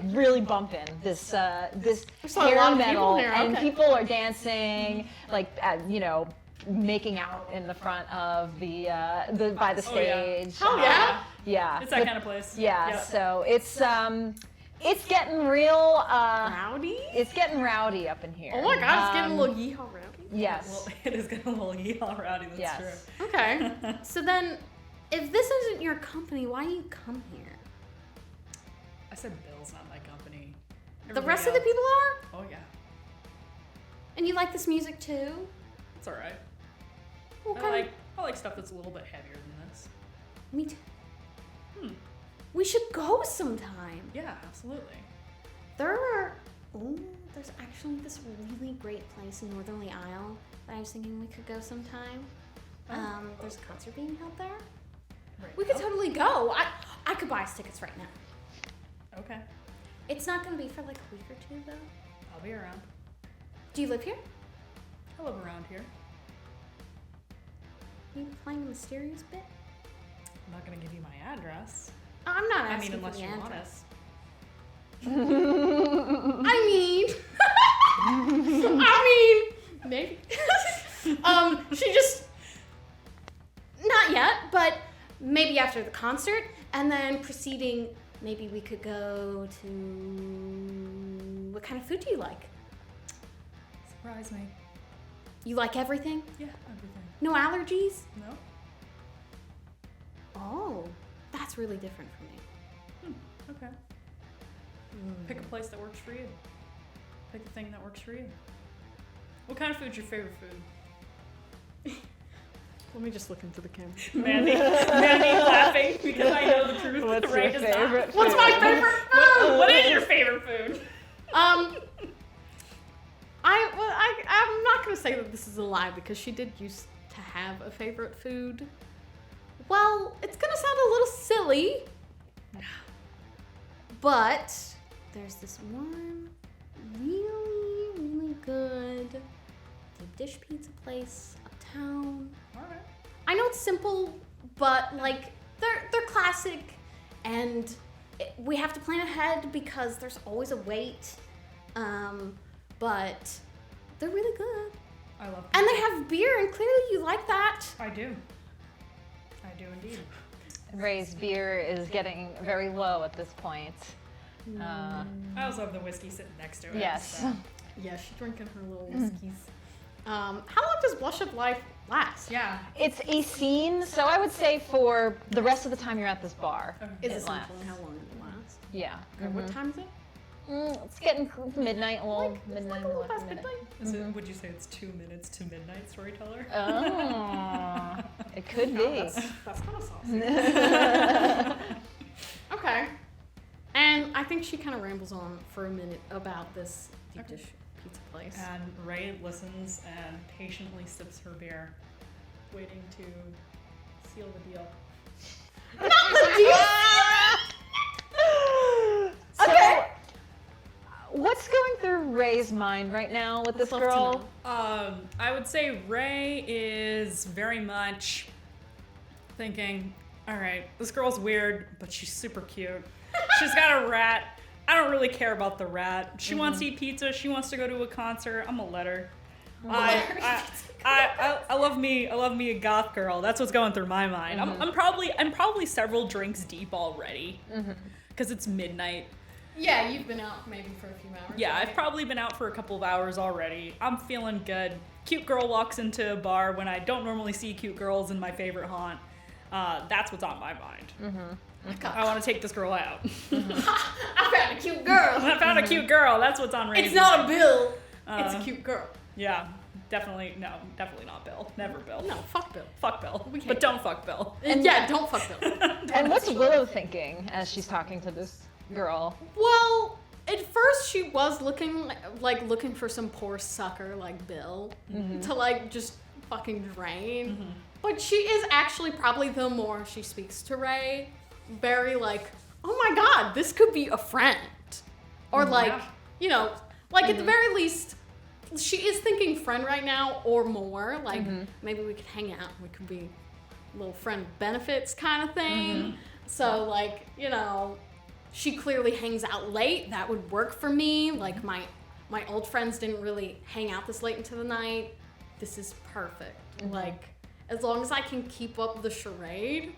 really bumping this There's a hair lot of metal, people here, and okay. people are dancing like you know, making out in the front of the by the stage. Hell yeah. Yeah. It's that kind of place. Yeah. Yep. So it's getting real. Rowdy? It's getting rowdy up in here. Oh my god, it's getting a little yeehaw rowdy. Yes. Well, it is getting a little yeehaw rowdy, that's Yes. true. Okay. So then, if this isn't your company, why do you come here? I said Bill's not my company. The rest of the people are? Oh, yeah. And you like this music too? It's alright. Okay. I like stuff that's a little bit heavier than this. Me too. We should go sometime. Yeah, absolutely. There's actually this really great place in Northerly Isle that I was thinking we could go sometime. There's a concert being held there. Right. We could totally go. I could buy us tickets right now. Okay. It's not going to be for like a week or two though. I'll be around. Do you live here? I live around here. You playing a mysterious bit? I'm not gonna give you my address. I'm not I asking mean, for unless the you want it. address. I mean, maybe. She just, not yet, but maybe after the concert, and then proceeding, maybe we could go to, what kind of food do you like? Surprise me. You like everything? Yeah, everything. No allergies? No? Oh, that's really different for me. Okay. Pick a place that works for you. Pick a thing that works for you. What kind of food's your favorite food? Let me just look into the camera. Mandy laughing because I know the truth. What's Ray your does not. favorite food? What's my favorite food? What is your favorite food? I'm not gonna say that this is a lie because she did used to have a favorite food. Well, it's gonna sound a little silly, but there's this one really, really good deep dish pizza place uptown. Alright. I know it's simple, but like they're classic, and we have to plan ahead because there's always a wait. But they're really good, I love and they pizza. have beer, and clearly you like that. I do. I do indeed. Ray's beer is getting very low at this point. I also have the whiskey sitting next to it. Yes. So. Yeah, she's drinking her little whiskeys. How long does Blush of Life last? Yeah. It's a scene, so I would say for the rest of the time you're at this bar. Is it it lasts. essentially how long it lasts? Yeah. Okay, what time is it? It's getting midnight, well, It's like midnight. a little 11 past minutes. midnight. Is it, would you say it's 2 minutes to midnight, Storyteller? Oh, it could be. That's kind of saucy. Okay. And I think she kind of rambles on for a minute about this deep dish pizza place. And Ray listens and patiently sips her beer, waiting to seal the deal. Not the deal! Okay. What's going through Ray's mind right now with this I'd love to girl? know. I would say Ray is very much thinking, all right, this girl's weird, but she's super cute. She's got a rat. I don't really care about the rat. She wants to eat pizza. She wants to go to a concert. I'm gonna let her. I love me a goth girl. That's what's going through my mind. I'm probably several drinks deep already because it's midnight. Yeah, you've been out maybe for a few hours. Yeah, right? I've probably been out for a couple of hours already. I'm feeling good. Cute girl walks into a bar when I don't normally see cute girls in my favorite haunt. That's what's on my mind. I want to take this girl out. I found a cute girl. I found a cute girl. That's what's on Ray's It's not a mind. Bill. It's a cute girl. Yeah, definitely not Bill. Never Bill. No, fuck Bill. Fuck Bill. We can't. But don't fuck Bill. Yeah, don't fuck Bill. And what's Willow thinking as she's talking to this girl? Well, at first she was looking for some poor sucker like Bill to like just fucking drain. But she is actually probably, the more she speaks to Ray, very like, oh my god, this could be a friend. Or like, you know, like at the very least, she is thinking friend right now or more. Like maybe we could hang out. We could be little friend benefits kind of thing. So like, you know, she clearly hangs out late. That would work for me. Like my old friends didn't really hang out this late into the night. This is perfect. Like as long as I can keep up the charade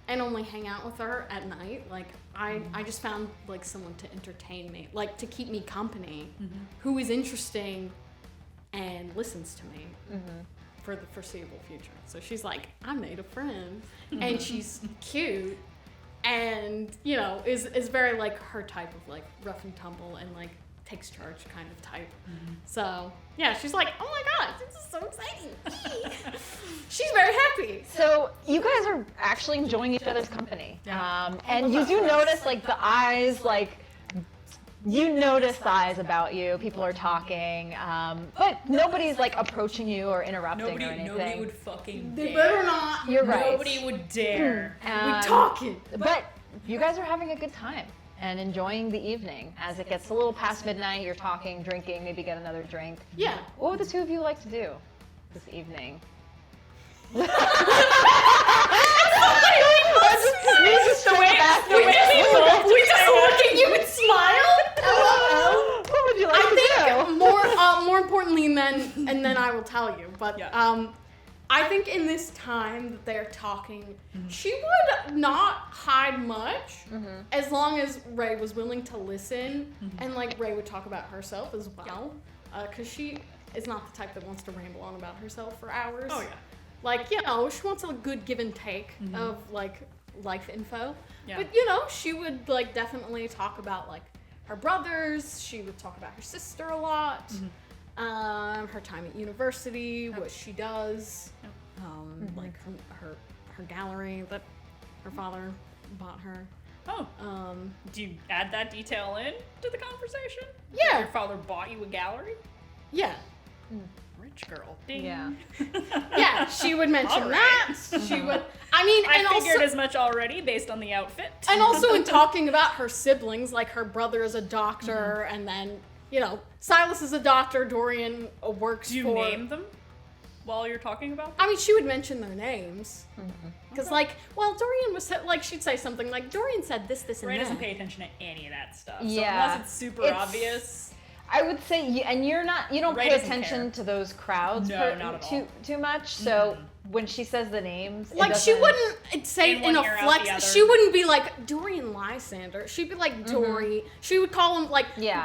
and only hang out with her at night, like I just found like someone to entertain me, like to keep me company, who is interesting and listens to me for the foreseeable future. So she's like, I made a friend, and she's cute, and you know is very like her type of like rough and tumble and like takes charge kind of type. So yeah, she's like, oh my god, this is so exciting. She's very happy. So you guys are actually enjoying each other's company. Yeah. And you do notice like the eyes, like you notice the eyes about you. People are talking, but nobody's like approaching you or interrupting or anything. Nobody would fucking They dare. better not. You're right. Nobody would dare. We talking. But you guys are having a good time. and enjoying the evening. As it gets a little past midnight, you're talking, drinking, maybe get another drink. Yeah. What would the two of you like to do this evening? The way we just look at you and smile. What would you like to do? I think more importantly, and then I will tell you. But I think in this time that they're talking, she would not hide much, as long as Ray was willing to listen, and like Ray would talk about herself as well, because she is not the type that wants to ramble on about herself for hours. Oh yeah. Like, she wants a good give and take of like life info. Yeah. But she would like definitely talk about like her brothers. She would talk about her sister a lot. Her time at university, what she does, like her gallery that her father bought her. Oh. Do you add that detail in to the conversation? Yeah. That your father bought you a gallery? Yeah. Rich girl. Ding. Yeah. Yeah, she would mention All right. that. She would. I mean, and I figured also, as much already based on the outfit. and also in talking about her siblings, like her brother is a doctor, and then Silas is a doctor. Dorian works Do you for. name them while you're talking about them? I mean, she would mention their names. Because, Dorian was, she'd say something like, Dorian said this, and Ray that. doesn't pay attention to any of that stuff. So Yeah. unless it's super obvious. I would say, and you don't Ray pay doesn't attention care. to those crowds No, not at all. too much. So when she says the names, it Like, she doesn't- wouldn't say In in one a ear, out the flex. other. She wouldn't be like, Dorian Lysander. She'd be like, Dory. She would call him,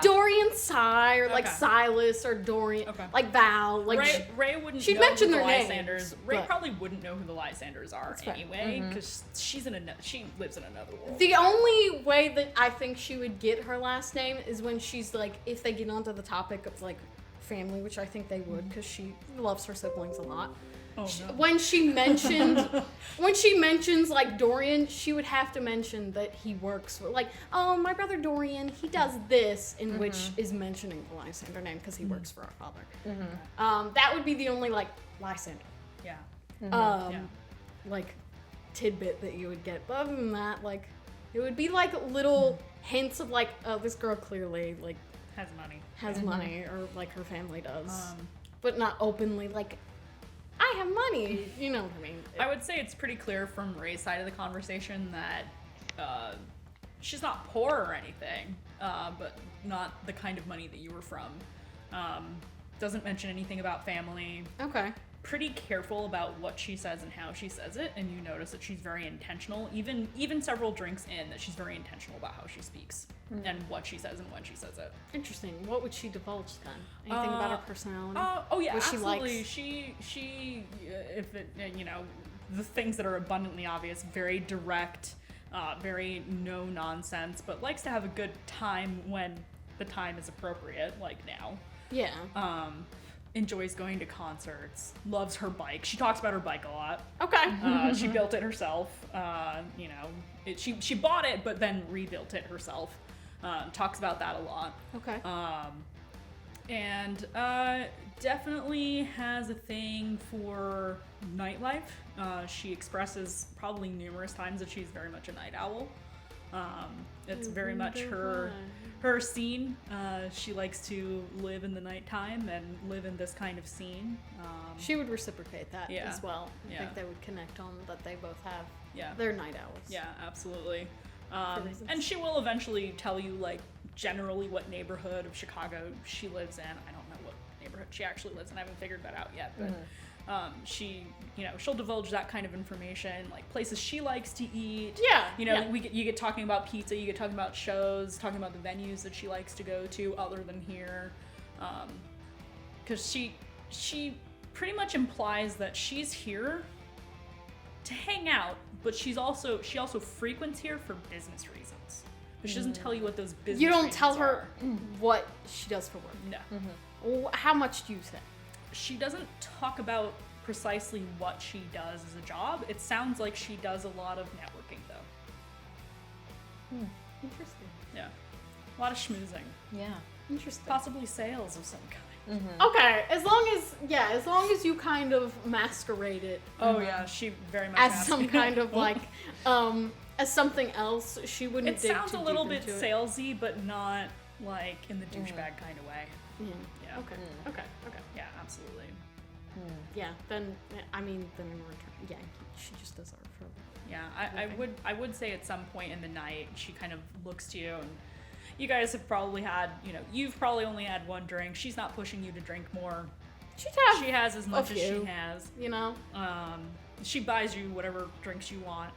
Dorian Cy, or, Okay. Silas, or Dorian, Okay. Val. Like, Ray wouldn't she'd know mention who the their names, Lysanders. Ray but- probably wouldn't know who the Lysanders are fair. anyway, because she lives in another world. the only way that I think she would get her last name is when she's like, if they get onto the topic of like family, which I think they would, because she loves her siblings a lot. Oh, no. When she mentions like Dorian, she would have to mention that he works with, my brother Dorian, he does this, in which is mentioning the Lysander name because he works for our father. That would be the only Lysander Yeah. tidbit that you would get. But other than that, it would be little hints of this girl clearly Has money. has money, or her family does, but not openly I have money. You know what I mean? I would say it's pretty clear from Ray's side of the conversation that she's not poor or anything, but not the kind of money that you were from. Doesn't mention anything about family. Okay. Pretty careful about what she says and how she says it, and you notice that she's very intentional, even several drinks in, that she's very intentional about how she speaks and what she says and when she says it. Interesting. What would she divulge then? Anything about her personality? Oh yeah, What she absolutely. likes? She if it the things that are abundantly obvious, very direct, very no nonsense, but likes to have a good time when the time is appropriate, like now. Yeah. Enjoys going to concerts, loves her bike. She talks about her bike a lot. Okay. She built it herself. She bought it, but then rebuilt it herself. Talks about that a lot. Okay. And definitely has a thing for nightlife. She expresses probably numerous times that she's very much a night owl. It's very much her scene. She likes to live in the nighttime and live in this kind of scene. She would reciprocate that Yeah. as well. I Yeah. think they would connect on that they both have. Yeah. They're night owls. Yeah, absolutely. reasons. And she will eventually tell you, generally what neighborhood of Chicago she lives in. I don't know what neighborhood she actually lives in. I haven't figured that out yet. But she'll divulge that kind of information, places she likes to eat. Yeah. You get talking about pizza, you get talking about shows, talking about the venues that she likes to go to other than here. Because she pretty much implies that she's here to hang out, but she also frequents here for business reasons. But she doesn't tell you what those business You don't reasons tell her are. what she does for work. No. How much do you say? She doesn't talk about precisely what she does as a job. It sounds like she does a lot of networking, though. Interesting. Yeah. A lot of schmoozing. Yeah. Interesting. Possibly sales of some kind. Okay, as long as you kind of masquerade it Oh yeah, she very much as asks some me. kind of as something else, she wouldn't. It dig sounds too a little deep bit into it. salesy, but not like in the douchebag kind of way. Yeah. Okay. Yeah, absolutely. Yeah. Then I mean, then in return, yeah, she just does art for. Yeah, I would say at some point in the night she kind of looks to you, and you guys have probably had, you've probably only had one drink. She's not pushing you to drink more. She has as much as she has. She buys you whatever drinks you want.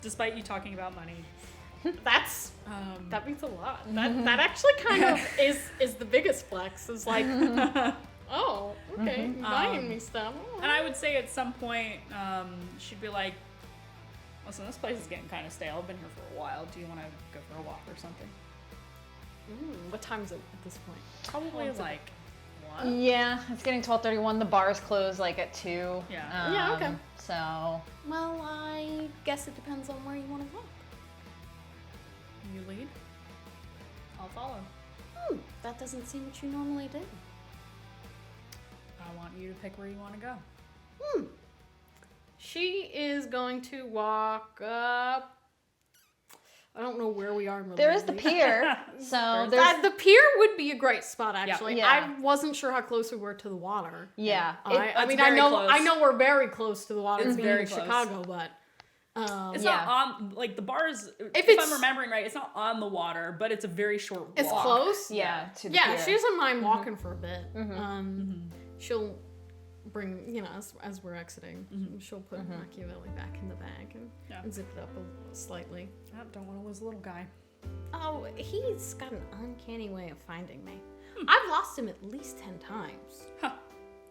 Despite you talking about money. That's that means a lot. That actually kind of is the biggest flex. Is like, oh, okay, buying me stuff. And I would say at some point, she'd be like, "Listen, this place is getting kind of stale. I've been here for a while. Do you want to go for a walk or something?" What time is it at this point? Probably like 1. Yeah, it's getting 12:31. The bars close like at 2. Yeah. Okay. So. Well, I guess it depends on where you want to walk. You lead. I'll follow. That doesn't seem what you normally do. I want you to pick where you want to go. She is going to walk up. I don't know where we are. There is the pier. So the pier would be a great spot, actually. Yeah. I wasn't sure how close we were to the water. Yeah. I mean, very close. I know we're very close to the water. It's being very in close. Chicago, but It's not on, like, the bars, if it's- I'm remembering right, it's not on the water, but it's a very short walk. it's close. Yeah, to the Yeah, pier. she doesn't mind walking for a bit. She'll bring, as we're exiting, she'll put Machiavelli back in the bag and zip it up slightly. I don't want to lose a little guy. Oh, he's got an uncanny way of finding me. I've lost him at least 10 times. Huh.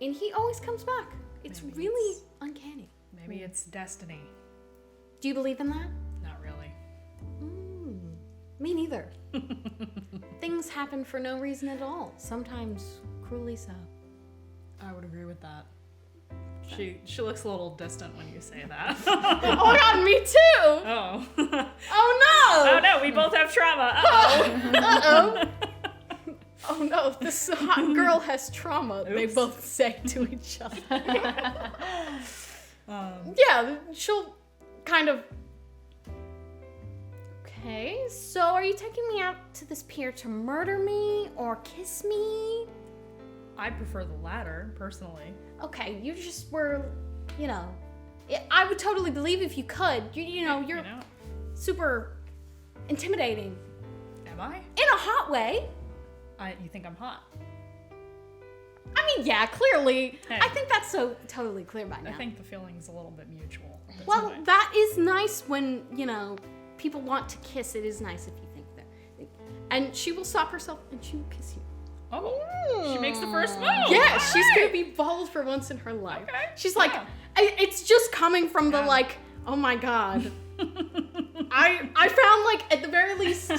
And he always comes back. It's Maybe really uncanny. Maybe it's destiny. Do you believe in that? Not really. Me neither. Things happen for no reason at all. Sometimes cruelly so. I would agree with that. She looks a little distant when you say that. Oh my god, me too! Oh. Oh no! Oh no, we both have trauma. Uh-oh. Uh-oh. Oh no, this hot girl has trauma, they Oops. both say to each other. Yeah, she'll kind of... Okay, so are you taking me out to this pier to murder me or kiss me? I prefer the latter, personally. Okay, you just were, I would totally believe if you could. You're super intimidating. Am I? In a hot way. You think I'm hot? I mean, yeah, clearly. Hey. I think that's so totally clear by now. I think the feeling's a little bit mutual. That's Well, fine. that is nice when, people want to kiss. It is nice if you think that. And she will stop herself and she will kiss you. Oh, she makes the first move. Yeah, she's gonna be bold for once in her life. Okay. She's like, Yeah. it's just coming from the like, oh my god. I found at the very least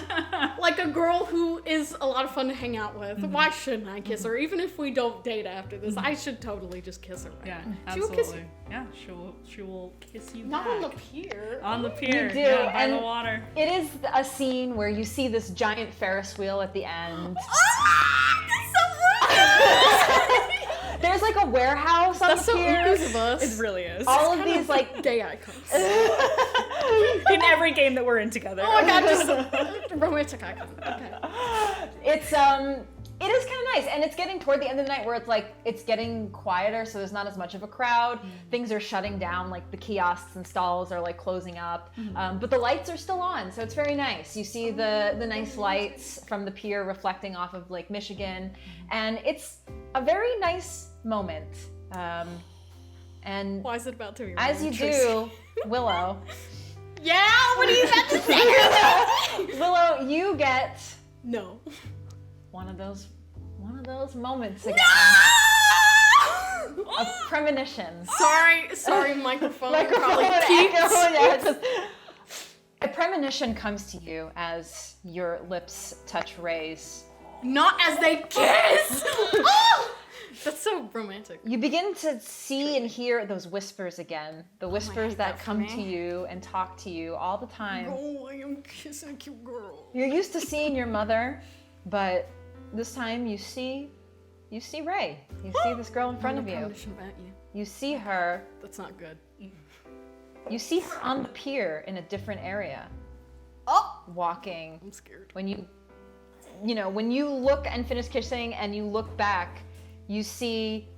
like a girl who is a lot of fun to hang out with. Why shouldn't I kiss her? Even if we don't date after this, I should totally just kiss her. Right Yeah, now. She will absolutely. kiss you. Yeah, she will kiss you Not back. on the pier. On the pier. You do, Yeah, by and- the water. It is a scene where you see this giant Ferris wheel at the end. There's like a warehouse on That's the so pier. inclusive. It really is. All of these like Gay icons. In every game that we're in together. Oh my god, just romantic icon. Okay. it is kind of nice, and it's getting toward the end of the night where it's getting quieter, so there's not as much of a crowd. Things are shutting down, like the kiosks and stalls are like closing up, but the lights are still on, so it's very nice. You see the nice lights from the pier reflecting off of Lake Michigan, and it's a very nice moment. And Why is it about to be as you romantic? do, Willow, Yeah, what are you about to say? Willow, you get No. one of those moments again. A premonition. Sorry, microphone. Microphone probably echo, peaked. yeah, just- a premonition comes to you as your lips touch Ray's. Not as they kiss. Oh! That's so romantic. You begin to see and hear those whispers again. The whispers hate that that for come me. to you and talk to you all the time. Oh, I am kissing a cute girl. You're used to seeing your mother, but this time you see Ray. You see this girl in front of you. Premonition about you. You see her That's not good. you see her on the pier in a different area, walking. I'm scared. When when you look and finish kissing and you look back, you see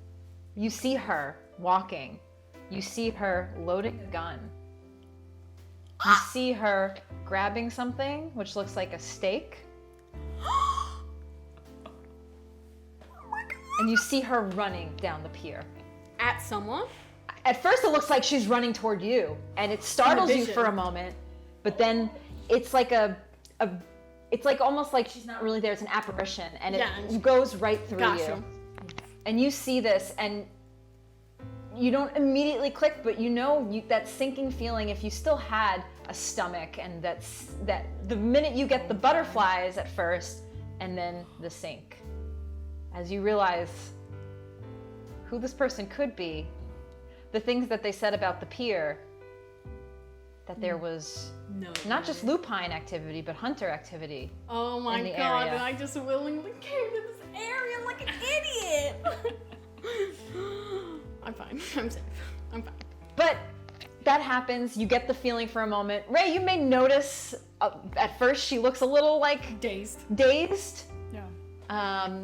her walking. You see her loading a gun. You see her grabbing something which looks like a steak. And you see her running down the pier. At someone? At first it looks like she's running toward you, and it startles you for a moment, but then it's like it's like almost like she's not really there, it's an apparition, and it goes right through you. And you see this, and you don't immediately click, but that sinking feeling, if you still had a stomach, and that the minute you get the butterflies at first, and then the sink. As you realize who this person could be, the things that they said about the pier, that there was not just lupine activity, but hunter activity. Oh my god, and I just willingly came to this area like an idiot. I'm fine. I'm safe. I'm fine. But that happens. You get the feeling for a moment. Ray, you may notice at first she looks a little like dazed. Yeah.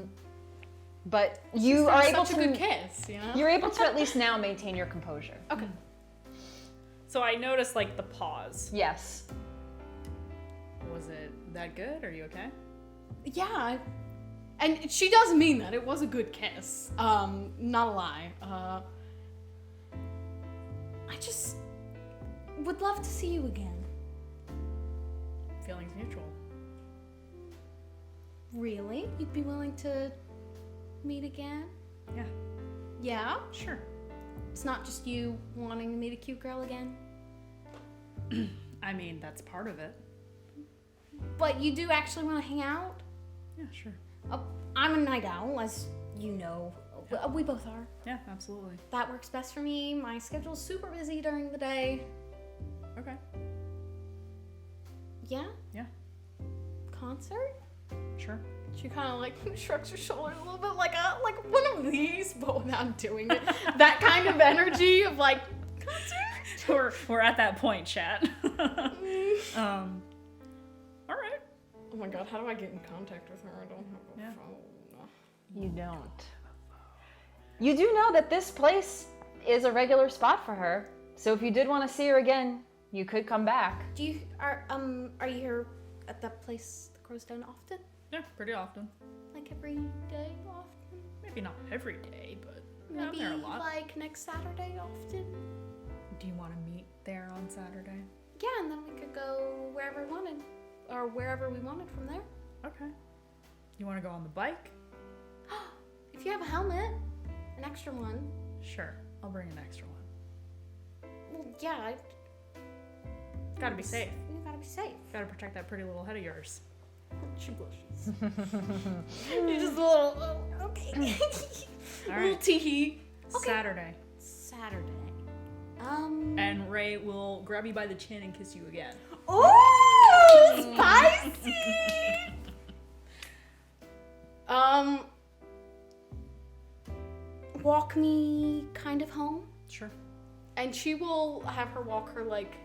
But you are able to. Such a good kiss, you know? You're able to at least now maintain your composure. Okay. So I noticed like the pause. Yes. Was it that good? Are you okay? Yeah. And she does mean that. It was a good kiss. Not a lie. I just would love to see you again. Feelings mutual. Really? You'd be willing to meet again? Yeah. Yeah? Sure. It's not just you wanting to meet a cute girl again? I mean, that's part of it. But you do actually want to hang out? Yeah, sure. I'm a night owl, as you know. Yeah. We both are. Yeah, absolutely. That works best for me. My schedule's super busy during the day. Okay. Yeah? Yeah. Concert? Sure. She kind of like shrugs her shoulders a little bit like one of these, but without doing it. That kind of energy of like, concert? We're at that point, chat. All right. Oh my god, how do I get in contact with her? I don't have a phone. You don't. You do know that this place is a regular spot for her, so if you did want to see her again, you could come back. Are you here at that place, the Crow's Den, often? Yeah, pretty often. Like every day often? Maybe not every day, but maybe I'm there a lot. Like next Saturday often? Do you want to meet there on Saturday? Yeah, and then we could go wherever we wanted. Or wherever we wanted from there. Okay. You want to go on the bike? If you have a helmet, an extra one. Sure, I'll bring an extra one. Well, yeah. Gotta be safe. You gotta be safe. Gotta protect that pretty little head of yours. She blushes. You're just a little, okay. All right. Little tee-hee. Okay. Saturday. And Ray will grab you by the chin and kiss you again. Oh, spicy! Walk me kind of home. Sure. And she will have her walk her like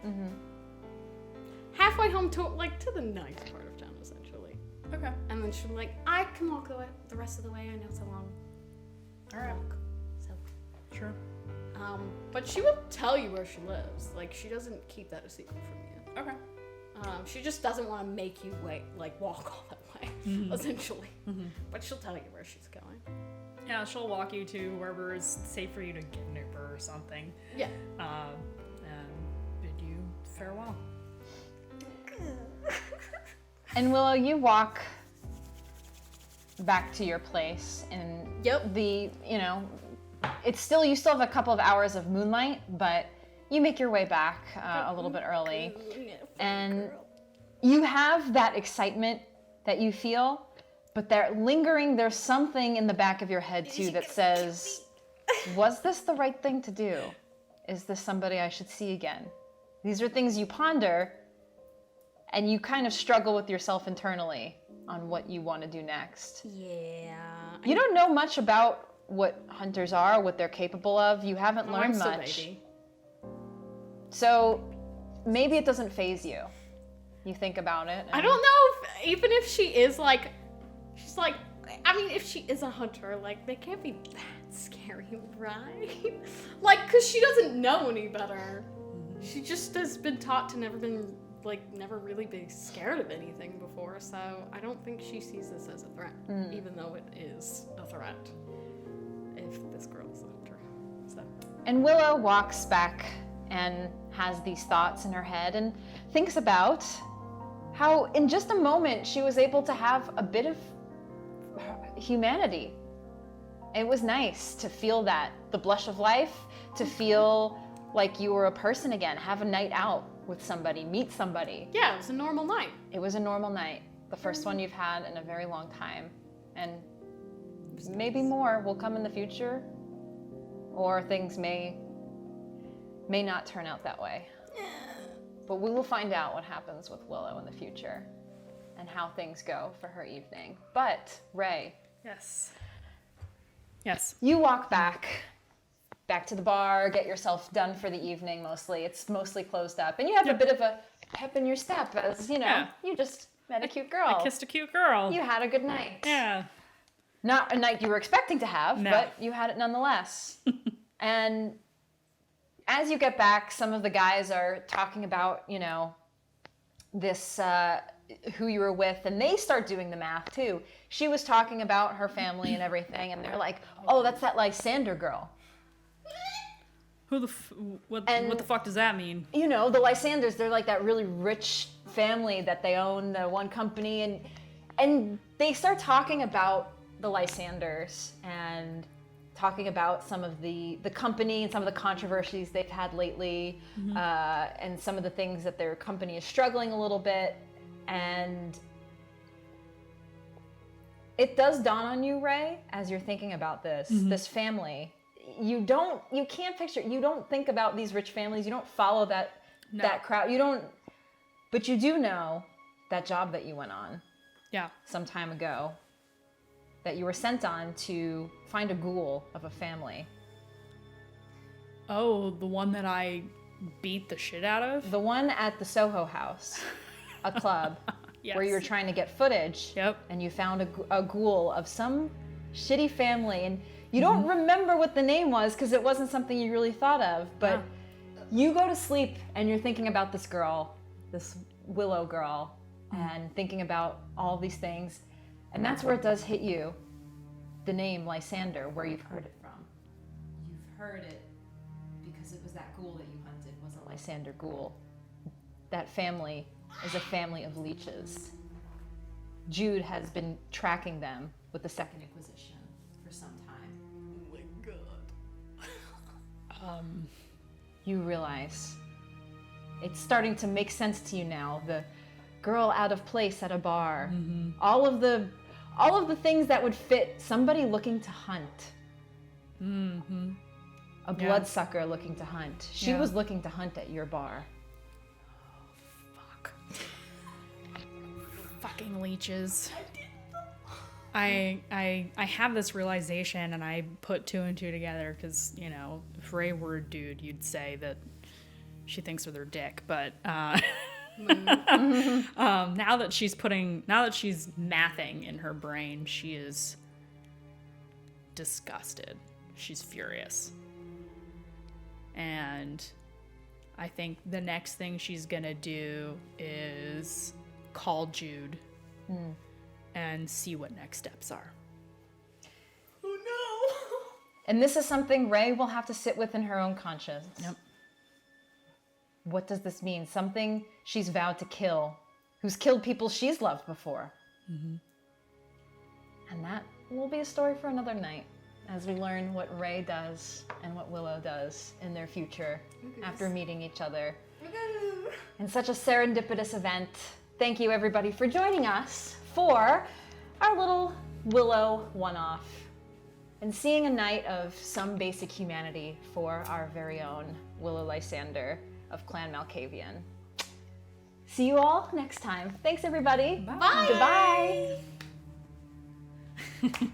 halfway home to the nice part of town, essentially. Okay. And then she'll be like, I can walk the rest of the way. I know it's a long walk. So. Sure. But she will tell you where she lives. Like, she doesn't keep that a secret from you. Okay. She just doesn't want to make you walk all that way, essentially. Mm-hmm. But she'll tell you where she's going. Yeah, she'll walk you to wherever is safe for you to get an Uber or something. Yeah. And bid you farewell. And Willow, you walk back to your place, and it's still, you still have a couple of hours of moonlight, but you make your way back a little bit early. And you have that excitement that you feel, but there's something in the back of your head too that says, was this the right thing to do? Is this somebody I should see again? These are things you ponder, and you kind of struggle with yourself internally on what you want to do next. Yeah. You don't know much about what hunters are, what they're capable of. You haven't learned much. Baby. So maybe it doesn't faze you. You think about it. I don't know if, even if she is like, she's like, I mean, if she is a hunter, like, they can't be that scary, right? Like, because she doesn't know any better. She just has been taught to never really be scared of anything before, so I don't think she sees this as a threat, even though it is a threat if this girl's a hunter. So. And Willow walks back and has these thoughts in her head and thinks about how in just a moment she was able to have a bit of humanity. It was nice to feel that, the blush of life, to feel like you were a person again, have a night out with somebody, meet somebody. Yeah, it was a normal night. It was a normal night, the first one you've had in a very long time. And maybe more will come in the future, or things may not turn out that way. But we will find out what happens with Willow in the future and how things go for her evening. But, Ray. Yes. Yes. You walk back to the bar, get yourself done for the evening mostly. It's mostly closed up. And you have a bit of a pep in your step as, you just met a cute girl. I kissed a cute girl. You had a good night. Yeah. Not a night you were expecting to have, but you had it nonetheless. And as you get back, some of the guys are talking about, this, who you were with, and they start doing the math too. She was talking about her family and everything, and they're like, oh, that's that Lysander girl. What the fuck does that mean? The Lysanders, they're like that really rich family that they own the one company, and they start talking about the Lysanders and talking about some of the company and some of the controversies they've had lately, and some of the things that their company is struggling a little bit. And it does dawn on you, Ray, as you're thinking about this family. You can't picture, you don't think about these rich families. You don't follow that crowd. But you do know that job that you went on. Yeah. Some time ago, that you were sent on to find a ghoul of a family. Oh, the one that I beat the shit out of? The one at the Soho House, a club, yes. where you were trying to get footage. Yep. And you found a ghoul of some shitty family. And you don't remember what the name was because it wasn't something you really thought of. But you go to sleep and you're thinking about this girl, this Willow girl, and thinking about all these things. And that's where it does hit you, the name Lysander, where you've heard it from. You've heard it because it was that ghoul that you hunted, was a Lysander ghoul. That family is a family of leeches. Jude has been tracking them with the Second Inquisition for some time. Oh my god. You realize it's starting to make sense to you now. The girl out of place at a bar. All of the things that would fit somebody looking to hunt. A bloodsucker looking to hunt. She was looking to hunt at your bar. Fuck. Fucking leeches. I have this realization, and I put two and two together because, if Ray were a dude, you'd say that she thinks with her dick, but now that she's mathing in her brain, she is disgusted. She's furious. And I think the next thing she's gonna do is call Jude and see what next steps are. Oh no! And this is something Ray will have to sit with in her own conscience. Yep. What does this mean? Something she's vowed to kill, who's killed people she's loved before. And that will be a story for another night, as we learn what Ray does and what Willow does in their future after meeting each other in such a serendipitous event. Thank you, everybody, for joining us for our little Willow one-off and seeing a night of some basic humanity for our very own Willow Lysander of Clan Malkavian. See you all next time. Thanks, everybody. Bye. Goodbye.